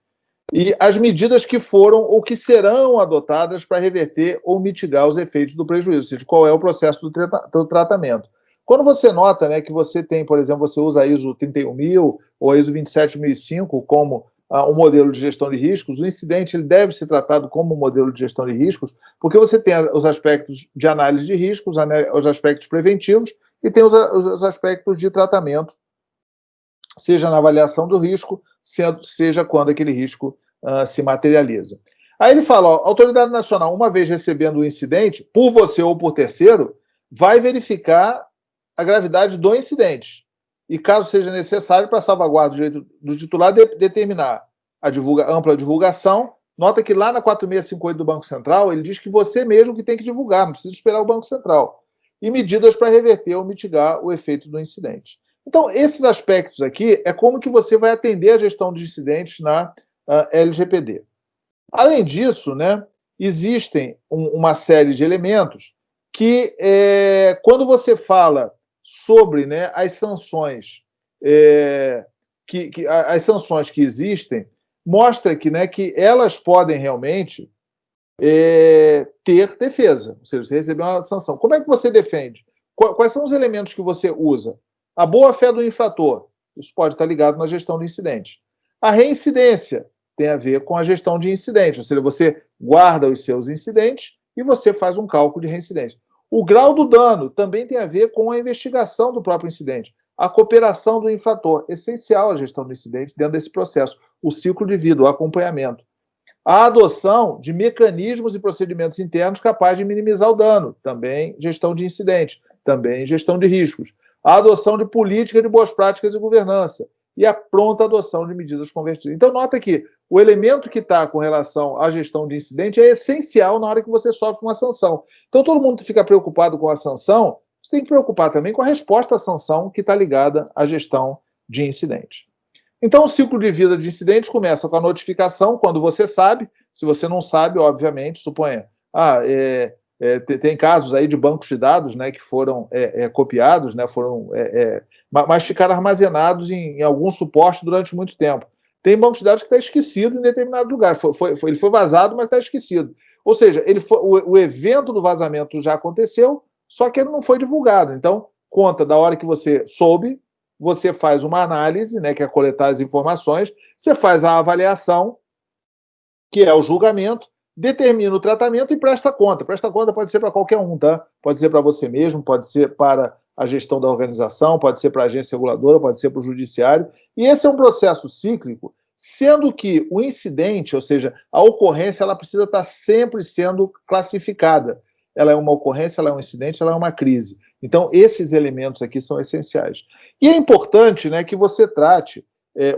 E as medidas que foram ou que serão adotadas para reverter ou mitigar os efeitos do prejuízo, ou seja, qual é o processo do tratamento. Quando você nota, né, que você tem, por exemplo, você usa a ISO 31000 ou a ISO 27005 como um modelo de gestão de riscos, o incidente ele deve ser tratado como um modelo de gestão de riscos, porque você tem os aspectos de análise de riscos, os aspectos preventivos e tem os aspectos de tratamento, seja na avaliação do risco, seja quando aquele risco se materializa. Aí ele fala, a autoridade nacional, uma vez recebendo o incidente, por você ou por terceiro, vai verificar a gravidade do incidente. E caso seja necessário, para salvaguardar o direito do titular, determinar a ampla divulgação. Nota que lá na 4658 do Banco Central, ele diz que você mesmo que tem que divulgar, não precisa esperar o Banco Central. E medidas para reverter ou mitigar o efeito do incidente. Então, esses aspectos aqui é como que você vai atender a gestão de incidentes na LGPD. Além disso, né, existem uma série de elementos que, quando você fala sobre, né, as sanções as sanções que existem, mostra que, né, que elas podem realmente ter defesa. Ou seja, você recebeu uma sanção. Como é que você defende? Quais são os elementos que você usa? A boa-fé do infrator. Isso pode estar ligado na gestão de incidente. A reincidência tem a ver com a gestão de incidente. Ou seja, você guarda os seus incidentes e você faz um cálculo de reincidência. O grau do dano também tem a ver com a investigação do próprio incidente. A cooperação do infrator. Essencial a gestão do incidente dentro desse processo. O ciclo de vida, o acompanhamento. A adoção de mecanismos e procedimentos internos capazes de minimizar o dano, também gestão de incidentes, também gestão de riscos. A adoção de política de boas práticas e governança e a pronta adoção de medidas convertidas. Então, nota que o elemento que está com relação à gestão de incidente é essencial na hora que você sofre uma sanção. Então, todo mundo fica preocupado com a sanção, você tem que preocupar também com a resposta à sanção que está ligada à gestão de incidente. Então, o ciclo de vida de incidentes começa com a notificação, quando você sabe. Se você não sabe, obviamente, suponha, tem casos aí de bancos de dados, né, que foram copiados, né, mas ficaram armazenados em algum suporte durante muito tempo. Tem bancos de dados que está esquecido em determinado lugar. Ele foi vazado, mas está esquecido. Ou seja, o evento do vazamento já aconteceu, só que ele não foi divulgado. Então, conta da hora que você soube, você faz uma análise, né, que é coletar as informações, você faz a avaliação, que é o julgamento, determina o tratamento e presta conta. Presta conta pode ser para qualquer um, tá? Pode ser para você mesmo, pode ser para a gestão da organização, pode ser para a agência reguladora, pode ser para o judiciário. E esse é um processo cíclico, sendo que o incidente, ou seja, a ocorrência, ela precisa estar sempre sendo classificada. Ela é uma ocorrência, ela é um incidente, ela é uma crise. Então, esses elementos aqui são essenciais. E é importante, né, que você trate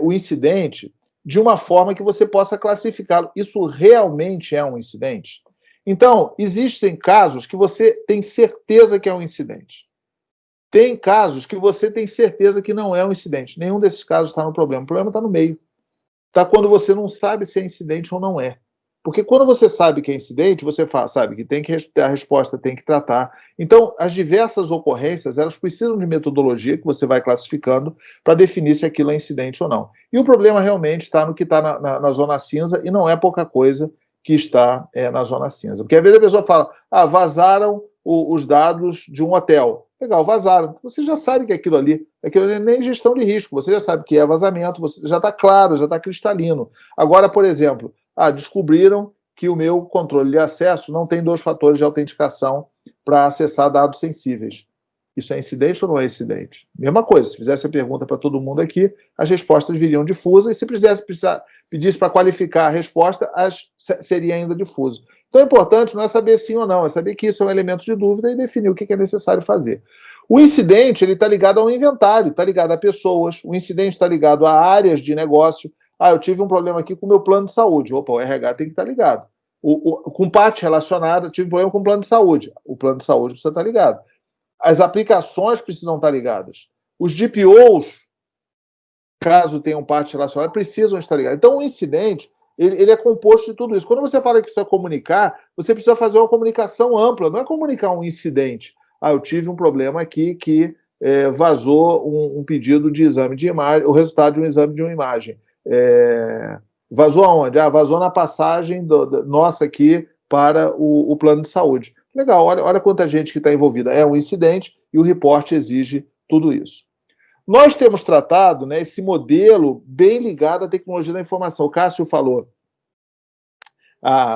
o incidente de uma forma que você possa classificá-lo. Isso realmente é um incidente? Então, existem casos que você tem certeza que é um incidente. Tem casos que você tem certeza que não é um incidente. Nenhum desses casos está no problema. O problema está no meio. Está quando você não sabe se é incidente ou não é. Porque quando você sabe que é incidente, você sabe que tem que ter a resposta, tem que tratar. Então, as diversas ocorrências, elas precisam de metodologia que você vai classificando para definir se aquilo é incidente ou não. E o problema realmente está no que está na zona cinza, e não é pouca coisa que está na zona cinza. Porque às vezes a pessoa fala, vazaram os dados de um hotel. Legal, vazaram. Você já sabe que aquilo ali é nem gestão de risco, você já sabe que é vazamento, você já está claro, já está cristalino. Agora, por exemplo, descobriram que o meu controle de acesso não tem 2 fatores de autenticação para acessar dados sensíveis. Isso é incidente ou não é incidente? Mesma coisa, se fizesse a pergunta para todo mundo aqui, as respostas viriam difusas, e se pedisse para qualificar a resposta, seria ainda difuso. Então, é importante não é saber sim ou não, é saber que isso é um elemento de dúvida e definir o que é necessário fazer. O incidente está ligado ao inventário, está ligado a pessoas, o incidente está ligado a áreas de negócio. Eu tive um problema aqui com o meu plano de saúde. Opa, o RH tem que estar ligado. Com parte relacionada, tive um problema com o plano de saúde. O plano de saúde precisa estar ligado. As aplicações precisam estar ligadas. Os DPOs, caso tenham parte relacionada, precisam estar ligados. Então, o incidente, ele é composto de tudo isso. Quando você fala que precisa comunicar, você precisa fazer uma comunicação ampla. Não é comunicar um incidente. Eu tive um problema aqui que vazou um pedido de exame de imagem, o resultado de um exame de uma imagem. Vazou aonde? Vazou na passagem nossa aqui para o plano de saúde. Legal, olha quanta gente que está envolvida. É um incidente e o reporte exige tudo isso. Nós temos tratado, né, esse modelo bem ligado à tecnologia da informação. O Cássio falou,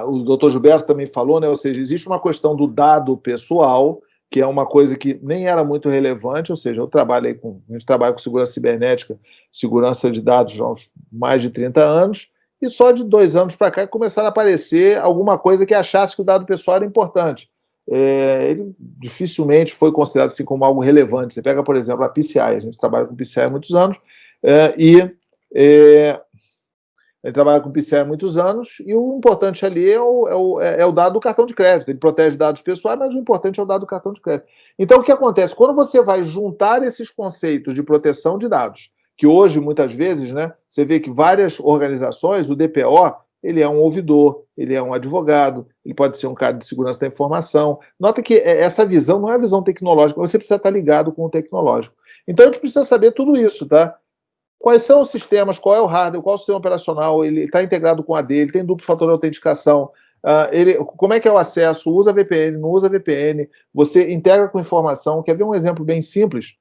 o doutor Gilberto também falou, né, ou seja, existe uma questão do dado pessoal, que é uma coisa que nem era muito relevante, ou seja, a gente trabalha com segurança cibernética, segurança de dados há mais de 30 anos, e só de 2 anos para cá começaram a aparecer alguma coisa que achasse que o dado pessoal era importante. Ele dificilmente foi considerado assim como algo relevante. Você pega, por exemplo, a PCI, a gente trabalha com PCI há muitos anos, ele trabalha com PCI há muitos anos, e o importante ali é o dado do cartão de crédito. Ele protege dados pessoais, mas o importante é o dado do cartão de crédito. Então, o que acontece? Quando você vai juntar esses conceitos de proteção de dados, que hoje, muitas vezes, né, você vê que várias organizações, o DPO, ele é um ouvidor, ele é um advogado, ele pode ser um cara de segurança da informação. Nota que essa visão não é a visão tecnológica, você precisa estar ligado com o tecnológico. Então, a gente precisa saber tudo isso, tá? Quais são os sistemas, qual é o hardware, qual é o sistema operacional, ele está integrado com a dele, tem duplo fator de autenticação, como é que é o acesso, usa VPN, não usa VPN, você integra com informação. Quer ver um exemplo bem simples?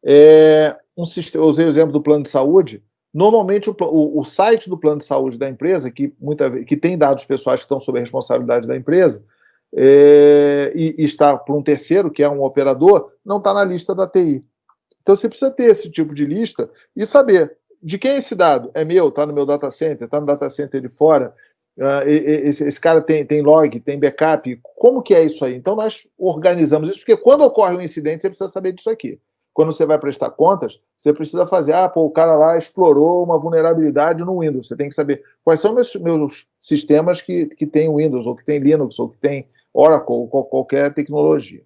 Eu usei o exemplo do plano de saúde. Normalmente, o site do plano de saúde da empresa, que tem dados pessoais que estão sob a responsabilidade da empresa, e está por um terceiro, que é um operador, não está na lista da TI. Então, você precisa ter esse tipo de lista e saber. de quem é esse dado? É meu, está no meu data center, está no data center de fora, esse cara tem log, tem backup, como que é isso aí? Então nós organizamos isso, porque quando ocorre um incidente, você precisa saber disso aqui. Quando você vai prestar contas, você precisa fazer, o cara lá explorou uma vulnerabilidade no Windows, você tem que saber quais são meus sistemas que tem Windows, ou que tem Linux, ou que tem Oracle, ou qualquer tecnologia.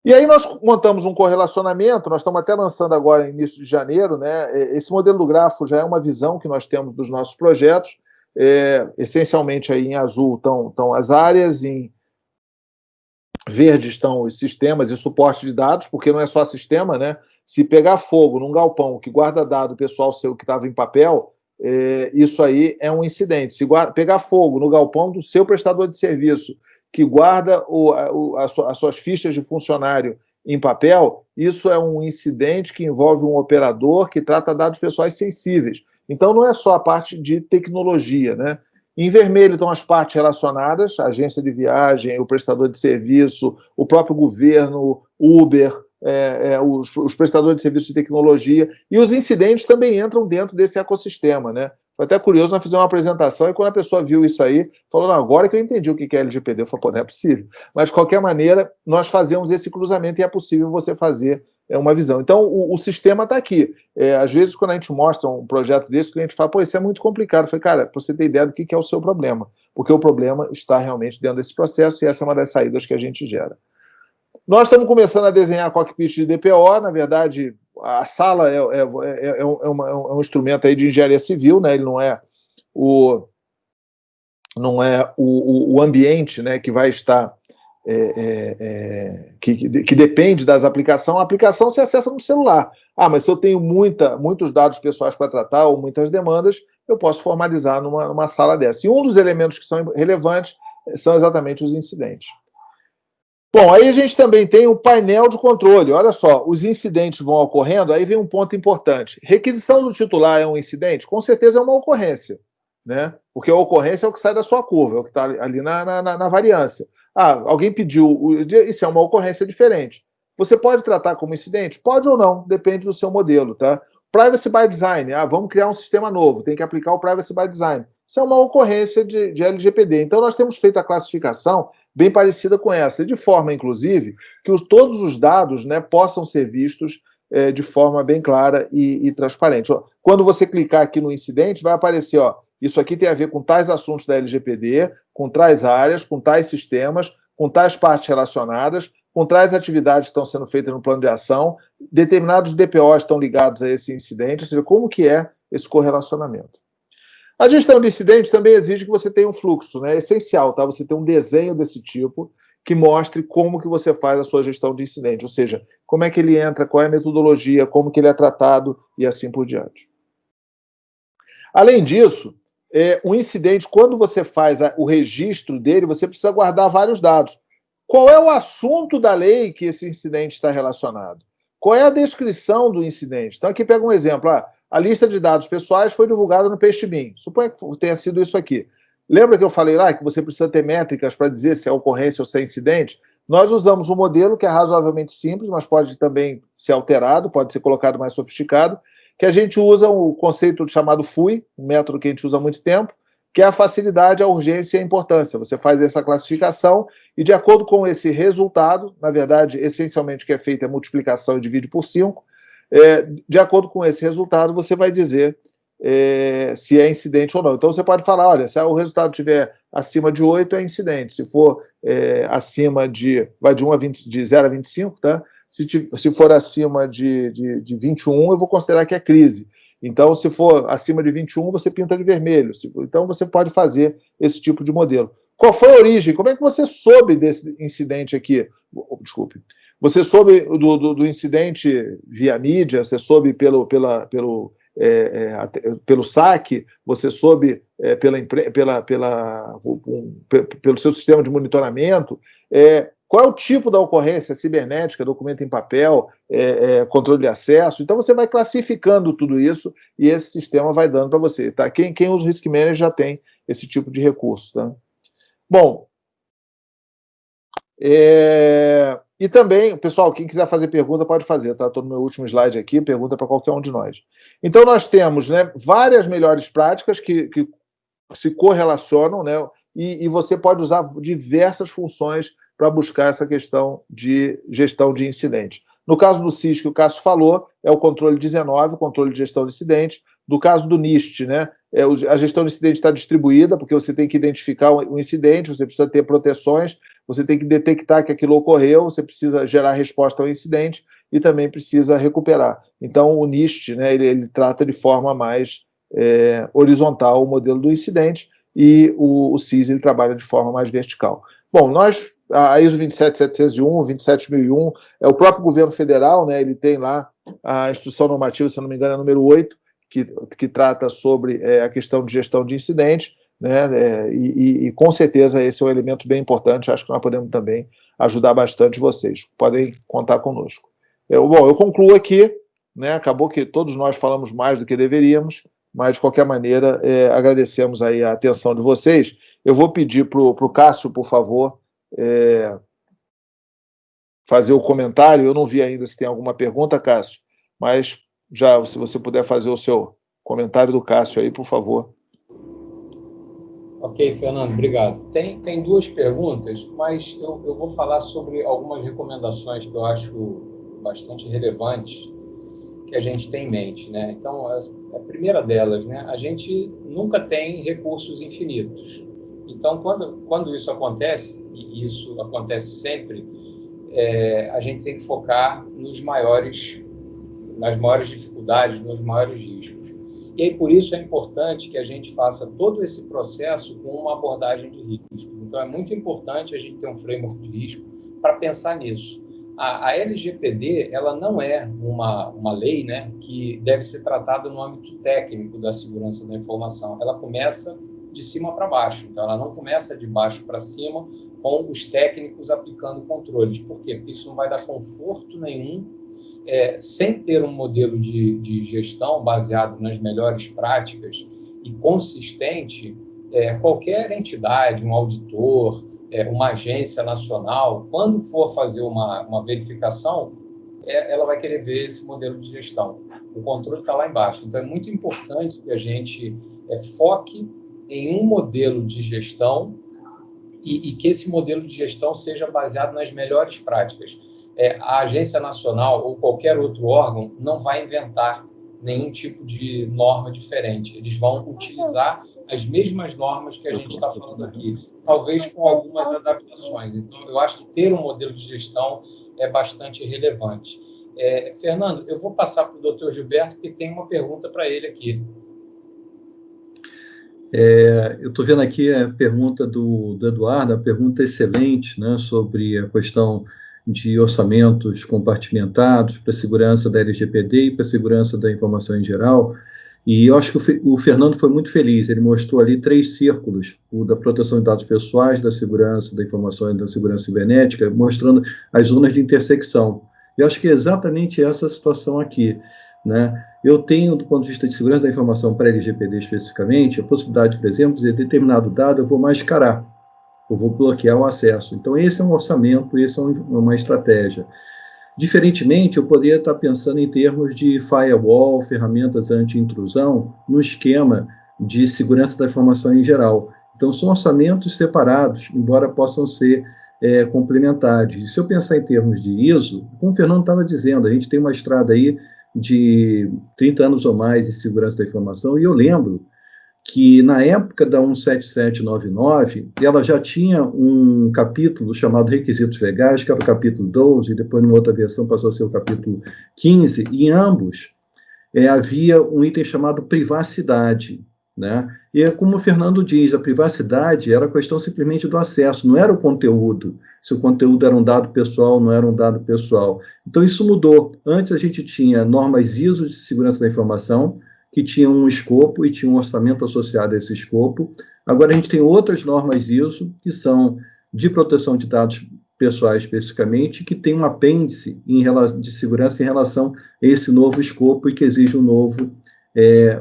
E aí nós montamos um correlacionamento, nós estamos até lançando agora, início de janeiro, né? Esse modelo do grafo já é uma visão que nós temos dos nossos projetos. Essencialmente aí em azul estão as áreas, em verde estão os sistemas e suporte de dados, porque não é só sistema, né? Se pegar fogo num galpão que guarda dado pessoal seu que estava em papel, isso aí é um incidente. Se pegar fogo no galpão do seu prestador de serviço, que guarda as suas fichas de funcionário em papel, isso é um incidente que envolve um operador que trata dados pessoais sensíveis. Então, não é só a parte de tecnologia, né? Em vermelho estão as partes relacionadas, a agência de viagem, o prestador de serviço, o próprio governo, Uber, os prestadores de serviço de tecnologia, e os incidentes também entram dentro desse ecossistema, né? Foi até curioso, nós fizemos uma apresentação e quando a pessoa viu isso aí, falou, não, agora que eu entendi o que é LGPD, eu falei, pô, não é possível. Mas, de qualquer maneira, nós fazemos esse cruzamento e é possível você fazer uma visão. Então, o sistema está aqui. Às vezes, quando a gente mostra um projeto desse, o cliente fala, pô, isso é muito complicado. Eu falei, cara, para você ter ideia do que é o seu problema, porque o problema está realmente dentro desse processo e essa é uma das saídas que a gente gera. Nós estamos começando a desenhar cockpit de DPO, na verdade, a sala é um instrumento aí de engenharia civil, né? Ele não é o ambiente, né, que vai estar que depende das aplicações. A aplicação se acessa no celular. Mas se eu tenho muitos dados pessoais para tratar ou muitas demandas, eu posso formalizar numa sala dessa. E um dos elementos que são relevantes são exatamente os incidentes. Bom, aí a gente também tem o painel de controle. Olha só, os incidentes vão ocorrendo, aí vem um ponto importante. Requisição do titular é um incidente? Com certeza é uma ocorrência, né? Porque a ocorrência é o que sai da sua curva, é o que está ali na variância. Alguém pediu, isso é uma ocorrência diferente. Você pode tratar como incidente? Pode ou não, depende do seu modelo, tá? Privacy by design, vamos criar um sistema novo, tem que aplicar o privacy by design. Isso é uma ocorrência de LGPD. Então, nós temos feito a classificação bem parecida com essa, de forma, inclusive, que todos os dados, né, possam ser vistos de forma bem clara e transparente. Quando você clicar aqui no incidente, vai aparecer, isso aqui tem a ver com tais assuntos da LGPD, com tais áreas, com tais sistemas, com tais partes relacionadas, com tais atividades que estão sendo feitas no plano de ação, determinados DPOs estão ligados a esse incidente, ou seja, como que é esse correlacionamento. A gestão de incidentes também exige que você tenha um fluxo, né? É essencial, tá? Você ter um desenho desse tipo que mostre como que você faz a sua gestão de incidente, ou seja, como é que ele entra, qual é a metodologia, como que ele é tratado e assim por diante. Além disso, um incidente, quando você faz o registro dele, você precisa guardar vários dados. Qual é o assunto da lei que esse incidente está relacionado? Qual é a descrição do incidente? Então, aqui pega um exemplo. A lista de dados pessoais foi divulgada no PasteBin. Suponha que tenha sido isso aqui. Lembra que eu falei lá que você precisa ter métricas para dizer se é ocorrência ou se é incidente? Nós usamos um modelo que é razoavelmente simples, mas pode também ser alterado, pode ser colocado mais sofisticado, que a gente usa o conceito chamado FUI, um método que a gente usa há muito tempo, que é a facilidade, a urgência e a importância. Você faz essa classificação e, de acordo com esse resultado, na verdade, essencialmente o que é feito é multiplicação e divide por 5, de acordo com esse resultado, você vai dizer se é incidente ou não. Então, você pode falar, olha, se o resultado estiver acima de 8, é incidente. Se for acima vai de 0 a 25, tá? Se for acima de 21, eu vou considerar que é crise. Então, se for acima de 21, você pinta de vermelho. Então, você pode fazer esse tipo de modelo. Qual foi a origem? Como é que você soube desse incidente aqui? Desculpe. Você soube do incidente via mídia? Você soube pelo saque? Você soube pelo seu sistema de monitoramento? Qual é o tipo da ocorrência? Cibernética, documento em papel, controle de acesso? Então, você vai classificando tudo isso e esse sistema vai dando para você. Tá? Quem usa o Risk Manager já tem esse tipo de recurso. Tá? Bom, E também, pessoal, quem quiser fazer pergunta pode fazer, tá? Estou no meu último slide aqui, pergunta para qualquer um de nós. Então, nós temos, né, várias melhores práticas que se correlacionam, né, e você pode usar diversas funções para buscar essa questão de gestão de incidente. No caso do CIS, que o Cássio falou, é o controle 19, o controle de gestão de incidente. No caso do NIST, né, a gestão de incidente está distribuída, porque você tem que identificar o incidente, você precisa ter proteções, você tem que detectar que aquilo ocorreu, você precisa gerar resposta ao incidente e também precisa recuperar. Então, o NIST, né, ele trata de forma mais horizontal o modelo do incidente, e o CIS ele trabalha de forma mais vertical. Bom, a ISO 27701, 27001, é o próprio governo federal, né, ele tem lá a instrução normativa, se eu não me engano, é número 8, que trata sobre a questão de gestão de incidentes, né, e com certeza esse é um elemento bem importante, acho que nós podemos também ajudar bastante vocês, podem contar conosco. Bom, eu concluo aqui, né, acabou que todos nós falamos mais do que deveríamos, mas de qualquer maneira, agradecemos aí a atenção de vocês. Eu vou pedir para o Cássio, por favor, fazer o comentário. Eu não vi ainda se tem alguma pergunta, Cássio, mas já, se você puder fazer o seu comentário do Cássio aí, por favor. Ok, Fernando, obrigado. Tem duas perguntas, mas eu vou falar sobre algumas recomendações que eu acho bastante relevantes que a gente tem em mente, né? Então, a primeira delas, né? A gente nunca tem recursos infinitos. Então, quando isso acontece, e isso acontece sempre, a gente tem que focar nas maiores dificuldades, nos maiores riscos. E aí, por isso, é importante que a gente faça todo esse processo com uma abordagem de risco. Então, é muito importante a gente ter um framework de risco para pensar nisso. A LGPD, ela não é uma lei, né, que deve ser tratada no âmbito técnico da segurança da informação. Ela começa de cima para baixo. Então, ela não começa de baixo para cima com os técnicos aplicando controles. Por quê? Porque isso não vai dar conforto nenhum sem ter um modelo de gestão baseado nas melhores práticas e consistente. Qualquer entidade, um auditor, uma agência nacional, quando for fazer uma verificação, ela vai querer ver esse modelo de gestão. O controle está lá embaixo. Então, é muito importante que a gente foque em um modelo de gestão e que esse modelo de gestão seja baseado nas melhores práticas. A agência nacional ou qualquer outro órgão não vai inventar nenhum tipo de norma diferente. Eles vão utilizar as mesmas normas que a gente está falando aqui, talvez com algumas adaptações. Então, eu acho que ter um modelo de gestão é bastante relevante. Fernando, eu vou passar para o Dr. Gilberto, que tem uma pergunta para ele aqui. Eu estou vendo aqui a pergunta do Eduardo, a pergunta excelente, né, sobre a questão de orçamentos compartimentados para a segurança da LGPD e para a segurança da informação em geral. E eu acho que o Fernando foi muito feliz, ele mostrou ali 3 círculos, o da proteção de dados pessoais, da segurança da informação e da segurança cibernética, mostrando as zonas de intersecção. Eu acho que é exatamente essa situação aqui, né? Eu tenho, do ponto de vista de segurança da informação para a LGPD especificamente, a possibilidade, por exemplo, de determinado dado eu vou mascarar, eu vou bloquear o acesso. Então, esse é um orçamento, esse é uma estratégia. Diferentemente, eu poderia estar pensando em termos de firewall, ferramentas anti-intrusão, no esquema de segurança da informação em geral. Então, são orçamentos separados, embora possam ser complementares. E se eu pensar em termos de ISO, como o Fernando estava dizendo, a gente tem uma estrada aí de 30 anos ou mais de segurança da informação, e eu lembro que na época da 17799, ela já tinha um capítulo chamado Requisitos Legais, que era o capítulo 12, e depois, numa outra versão, passou a ser o capítulo 15, e em ambos havia um item chamado privacidade, né? E como o Fernando diz, a privacidade era a questão simplesmente do acesso, não era o conteúdo, se o conteúdo era um dado pessoal ou não era um dado pessoal. Então, isso mudou. Antes, a gente tinha normas ISO de segurança da informação, que tinham um escopo e tinha um orçamento associado a esse escopo. Agora, a gente tem outras normas ISO, que são de proteção de dados pessoais especificamente, que tem um apêndice de segurança em relação a esse novo escopo e que exige um novo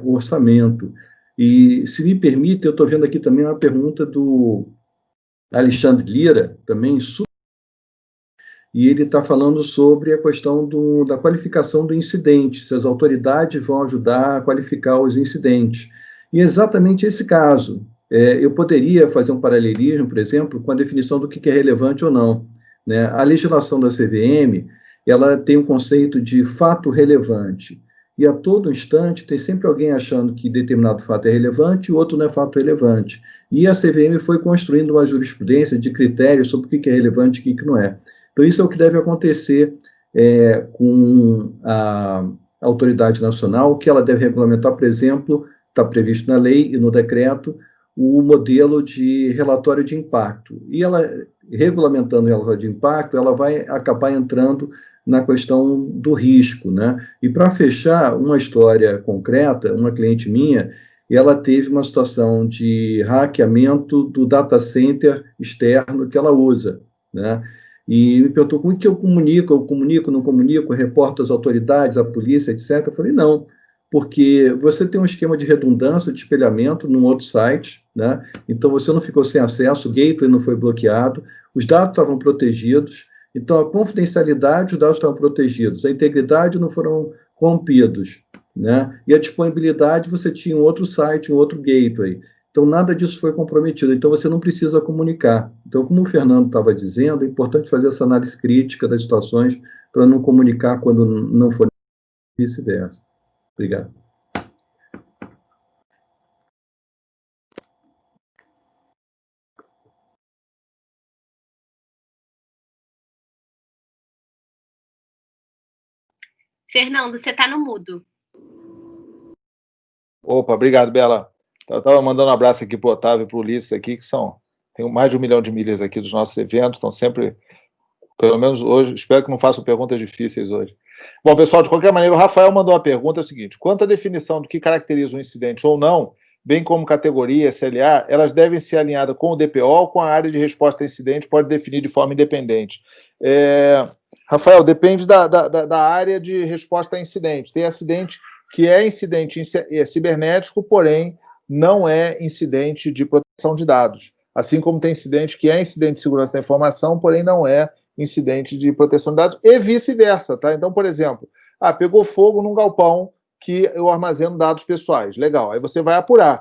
orçamento. E, se me permite, eu estou vendo aqui também uma pergunta do Alexandre Lira, também e ele está falando sobre a questão da qualificação do incidente, se as autoridades vão ajudar a qualificar os incidentes. E é exatamente esse caso. Eu poderia fazer um paralelismo, por exemplo, com a definição do que é relevante ou não, né? A legislação da CVM, ela tem um conceito de fato relevante, e a todo instante tem sempre alguém achando que determinado fato é relevante e o outro não é fato relevante. E a CVM foi construindo uma jurisprudência de critérios sobre o que é relevante e o que não é. Então, isso é o que deve acontecer com a autoridade nacional, que ela deve regulamentar, por exemplo, está previsto na lei e no decreto, o modelo de relatório de impacto. E ela, regulamentando o relatório de impacto, ela vai acabar entrando na questão do risco, né? E para fechar uma história concreta, uma cliente minha, ela teve uma situação de hackeamento do data center externo que ela usa, né? E me perguntou como que eu comunico, não comunico, reporto às autoridades, à polícia, etc. Eu falei, não, porque você tem um esquema de redundância, de espelhamento num outro site, né? Então você não ficou sem acesso, o gateway não foi bloqueado, os dados estavam protegidos, então a confidencialidade, os dados estavam protegidos, a integridade não foram corrompidos, né? E a disponibilidade, você tinha um outro site, um outro gateway. Então, nada disso foi comprometido. Então, você não precisa comunicar. Então, como o Fernando estava dizendo, é importante fazer essa análise crítica das situações para não comunicar quando não for vice-versa. Obrigado. Fernando, você está no mudo. Opa, obrigado, Bela. Eu estava mandando um abraço aqui para o Otávio e para o Ulisses aqui, que tem mais de 1 milhão de milhas aqui dos nossos eventos, estão sempre, pelo menos hoje, espero que não façam perguntas difíceis hoje. Bom, pessoal, de qualquer maneira, o Rafael mandou uma pergunta, é o seguinte: quanto à definição do que caracteriza um incidente ou não, bem como categoria, SLA, elas devem ser alinhadas com o DPO ou com a área de resposta a incidente, pode definir de forma independente. Rafael, depende da área de resposta a incidente. Tem acidente que é incidente cibernético, porém não é incidente de proteção de dados. Assim como tem incidente que é incidente de segurança da informação, porém não é incidente de proteção de dados, e vice-versa, tá? Então, por exemplo, pegou fogo num galpão que eu armazeno dados pessoais. Legal, aí você vai apurar.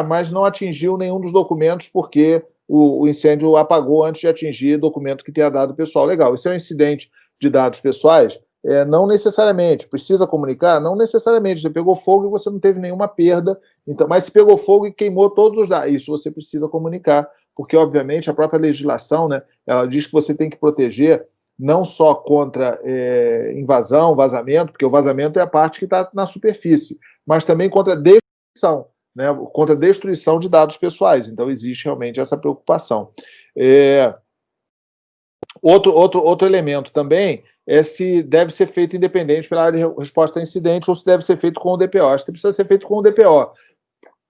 Mas não atingiu nenhum dos documentos porque o incêndio apagou antes de atingir documento que tenha dado pessoal. Legal, isso é um incidente de dados pessoais? Não necessariamente. Precisa comunicar? Não necessariamente. Você pegou fogo e você não teve nenhuma perda. Então, mas se pegou fogo e queimou todos os dados, isso você precisa comunicar, porque, obviamente, a própria legislação, né, ela diz que você tem que proteger não só contra invasão, vazamento, porque o vazamento é a parte que está na superfície, mas também contra destruição, né, contra destruição de dados pessoais. Então, existe realmente essa preocupação. Outro elemento também é se deve ser feito independente pela área de resposta a incidente ou se deve ser feito com o DPO. Acho que precisa ser feito com o DPO.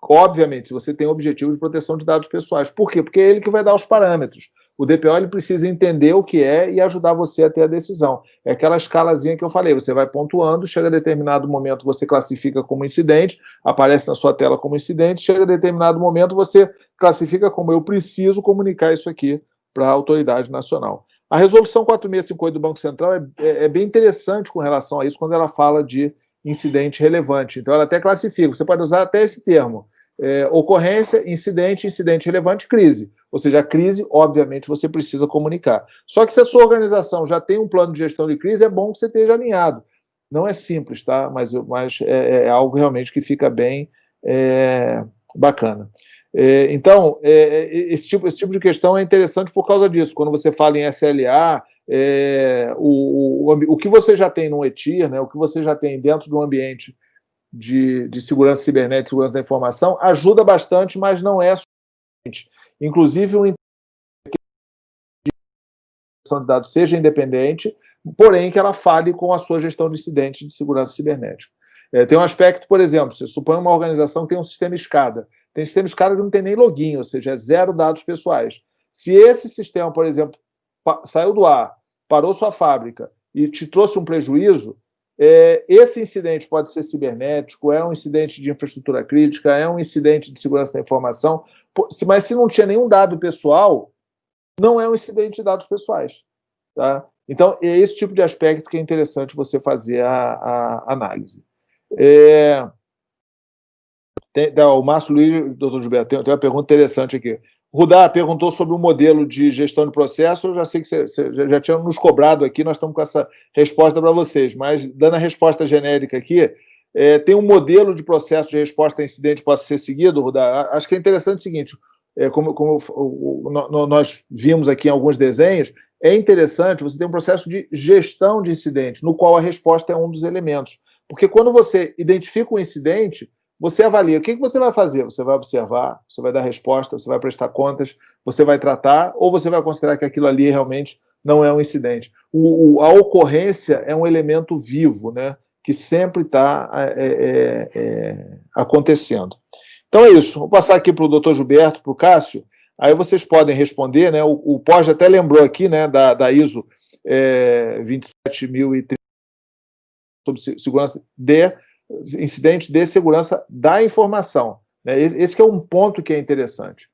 Obviamente, se você tem o objetivo de proteção de dados pessoais. Por quê? Porque é ele que vai dar os parâmetros. O DPO ele precisa entender o que é e ajudar você a ter a decisão. É aquela escalazinha que eu falei, você vai pontuando, chega a determinado momento você classifica como incidente, aparece na sua tela como incidente, chega a determinado momento você classifica como eu preciso comunicar isso aqui para a autoridade nacional. A resolução 4658 do Banco Central é bem interessante com relação a isso, quando ela fala de incidente relevante. Então, ela até classifica, você pode usar até esse termo, ocorrência, incidente relevante, crise. Ou seja, a crise, obviamente, você precisa comunicar. Só que se a sua organização já tem um plano de gestão de crise, é bom que você esteja alinhado. Não é simples, tá? Mas é algo realmente que fica bem bacana. Então, esse tipo de questão é interessante por causa disso. Quando você fala em SLA, o que você já tem no ETIR, né, o que você já tem dentro do ambiente de segurança cibernética, segurança da informação, ajuda bastante, mas não é suficiente. Inclusive, o de dados seja independente, porém que ela fale com a sua gestão de incidentes de segurança cibernética. Tem um aspecto, por exemplo, você supõe uma organização que tem um sistema SCADA. Tem sistema SCADA que não tem nem login, ou seja, é 0 dados pessoais. Se esse sistema, por exemplo, saiu do ar, parou sua fábrica e te trouxe um prejuízo, esse incidente pode ser cibernético, é um incidente de infraestrutura crítica, é um incidente de segurança da informação, mas se não tinha nenhum dado pessoal, não é um incidente de dados pessoais. Tá? Então, é esse tipo de aspecto que é interessante você fazer a análise. O Márcio Luiz, doutor Gilberto, tem uma pergunta interessante aqui. Rudá perguntou sobre o modelo de gestão de processo. Eu já sei que você já tinha nos cobrado aqui, nós estamos com essa resposta para vocês, mas dando a resposta genérica aqui, tem um modelo de processo de resposta a incidente que possa ser seguido, Rudá? Acho que é interessante o seguinte, como nós vimos aqui em alguns desenhos, é interessante você ter um processo de gestão de incidente, no qual a resposta é um dos elementos. Porque quando você identifica um incidente, você avalia o que você vai fazer. Você vai observar, você vai dar resposta, você vai prestar contas, você vai tratar, ou você vai considerar que aquilo ali realmente não é um incidente. A ocorrência é um elemento vivo, né, que sempre está acontecendo. Então é isso. Vou passar aqui para o doutor Gilberto, para o Cássio, aí vocês podem responder, né? O Pós até lembrou aqui, né, da ISO 27030 sobre segurança de incidente de segurança da informação. Né? Esse que é um ponto que é interessante.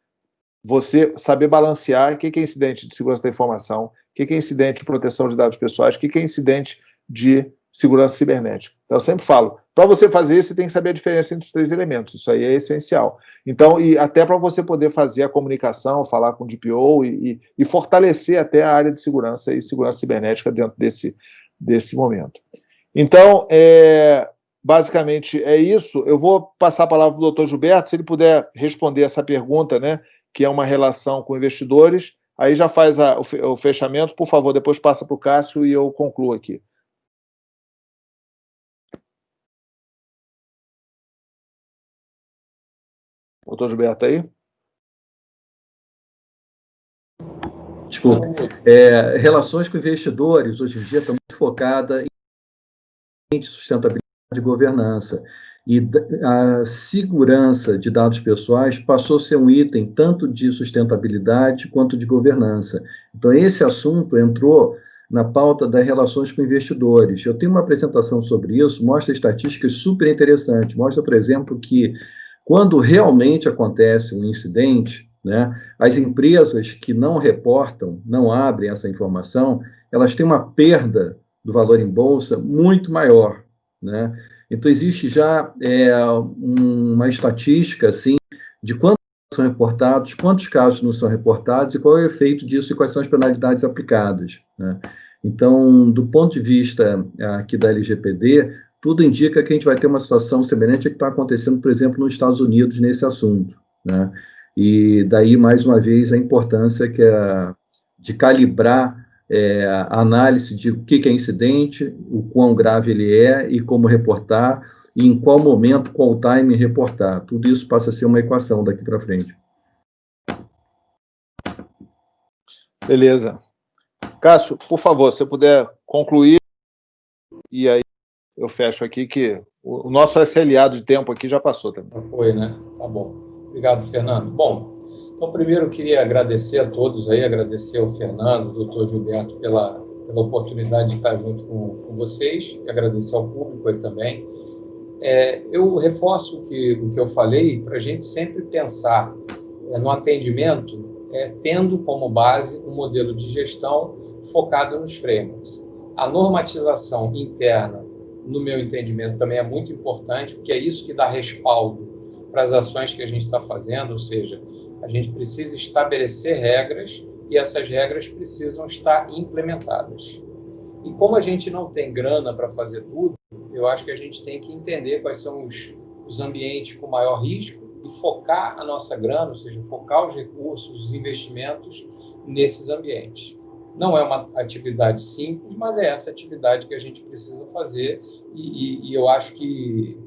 Você saber balancear o que é incidente de segurança da informação, o que é incidente de proteção de dados pessoais, o que é incidente de segurança cibernética. Então, eu sempre falo, para você fazer isso, você tem que saber a diferença entre os três elementos. Isso aí é essencial. Então, e até para você poder fazer a comunicação, falar com o DPO e fortalecer até a área de segurança e segurança cibernética dentro desse momento. Então, basicamente é isso. Eu vou passar a palavra para o doutor Gilberto, se ele puder responder essa pergunta, né, que é uma relação com investidores, aí já faz o fechamento. Por favor, depois passa para o Cássio e eu concluo aqui. Doutor Gilberto, aí? Desculpe. Relações com investidores, hoje em dia, estão muito focadas em sustentabilidade e governança. E a segurança de dados pessoais passou a ser um item tanto de sustentabilidade quanto de governança. Então, esse assunto entrou na pauta das relações com investidores. Eu tenho uma apresentação sobre isso, mostra estatísticas super interessantes. Mostra, por exemplo, que quando realmente acontece um incidente, né, as empresas que não reportam, não abrem essa informação, elas têm uma perda do valor em bolsa muito maior, né? Então, existe já uma estatística, assim, de quantos são reportados, quantos casos não são reportados e qual é o efeito disso e quais são as penalidades aplicadas, né? Então, do ponto de vista aqui da LGPD, tudo indica que a gente vai ter uma situação semelhante à que está acontecendo, por exemplo, nos Estados Unidos nesse assunto, né? E daí, mais uma vez, a importância de calibrar a análise de o que é incidente, o quão grave ele é e como reportar, e em qual momento, qual time reportar. Tudo isso passa a ser uma equação daqui para frente. Beleza. Cássio, por favor, se você puder concluir, e aí eu fecho aqui, que o nosso SLA de tempo aqui já passou também. Já foi, né? Tá bom. Obrigado, Fernando. Bom, então, primeiro eu queria agradecer a todos aí, agradecer ao Fernando, ao doutor Gilberto, pela oportunidade de estar junto com vocês, e agradecer ao público aí também. Eu reforço o que eu falei, para a gente sempre pensar no atendimento, tendo como base um modelo de gestão focado nos frameworks. A normatização interna, no meu entendimento, também é muito importante, porque é isso que dá respaldo para as ações que a gente está fazendo, ou seja, a gente precisa estabelecer regras e essas regras precisam estar implementadas. E como a gente não tem grana para fazer tudo, eu acho que a gente tem que entender quais são os ambientes com maior risco e focar a nossa grana, ou seja, focar os recursos, os investimentos nesses ambientes. Não é uma atividade simples, mas é essa atividade que a gente precisa fazer e eu acho que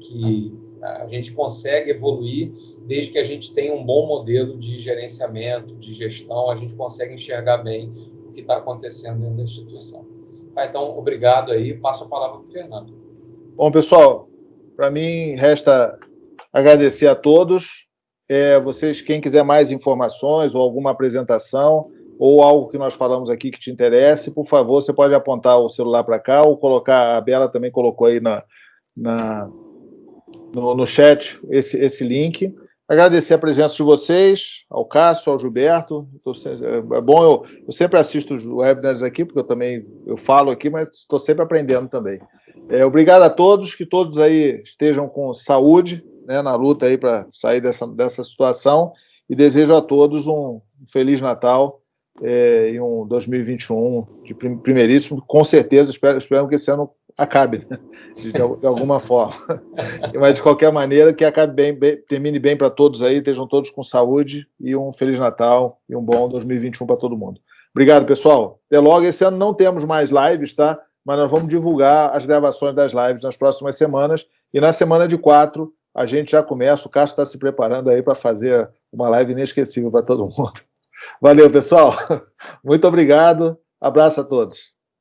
a gente consegue evoluir desde que a gente tenha um bom modelo de gerenciamento, de gestão, a gente consegue enxergar bem o que está acontecendo dentro da instituição. Então, obrigado aí, passo a palavra para o Fernando. Bom, pessoal, para mim resta agradecer a todos. Vocês, quem quiser mais informações ou alguma apresentação ou algo que nós falamos aqui que te interesse, por favor, você pode apontar o celular para cá ou colocar, a Bela também colocou aí no chat esse link. Agradecer a presença de vocês, ao Cássio, ao Gilberto. É bom, eu sempre assisto os webinars aqui, porque eu falo aqui, mas estou sempre aprendendo também. Obrigado a todos, que todos aí estejam com saúde, né, na luta aí para sair dessa situação, e desejo a todos um Feliz Natal e um 2021 de primeiríssimo. Com certeza, espero que esse ano acabe, né? de alguma forma. Mas, de qualquer maneira, que acabe bem, termine bem para todos aí, estejam todos com saúde, e um Feliz Natal e um bom 2021 para todo mundo. Obrigado, pessoal. Até logo. Esse ano não temos mais lives, tá? Mas nós vamos divulgar as gravações das lives nas próximas semanas, e na semana de 4 a gente já começa, o Cássio está se preparando aí para fazer uma live inesquecível para todo mundo. Valeu, pessoal. Muito obrigado. Abraço a todos.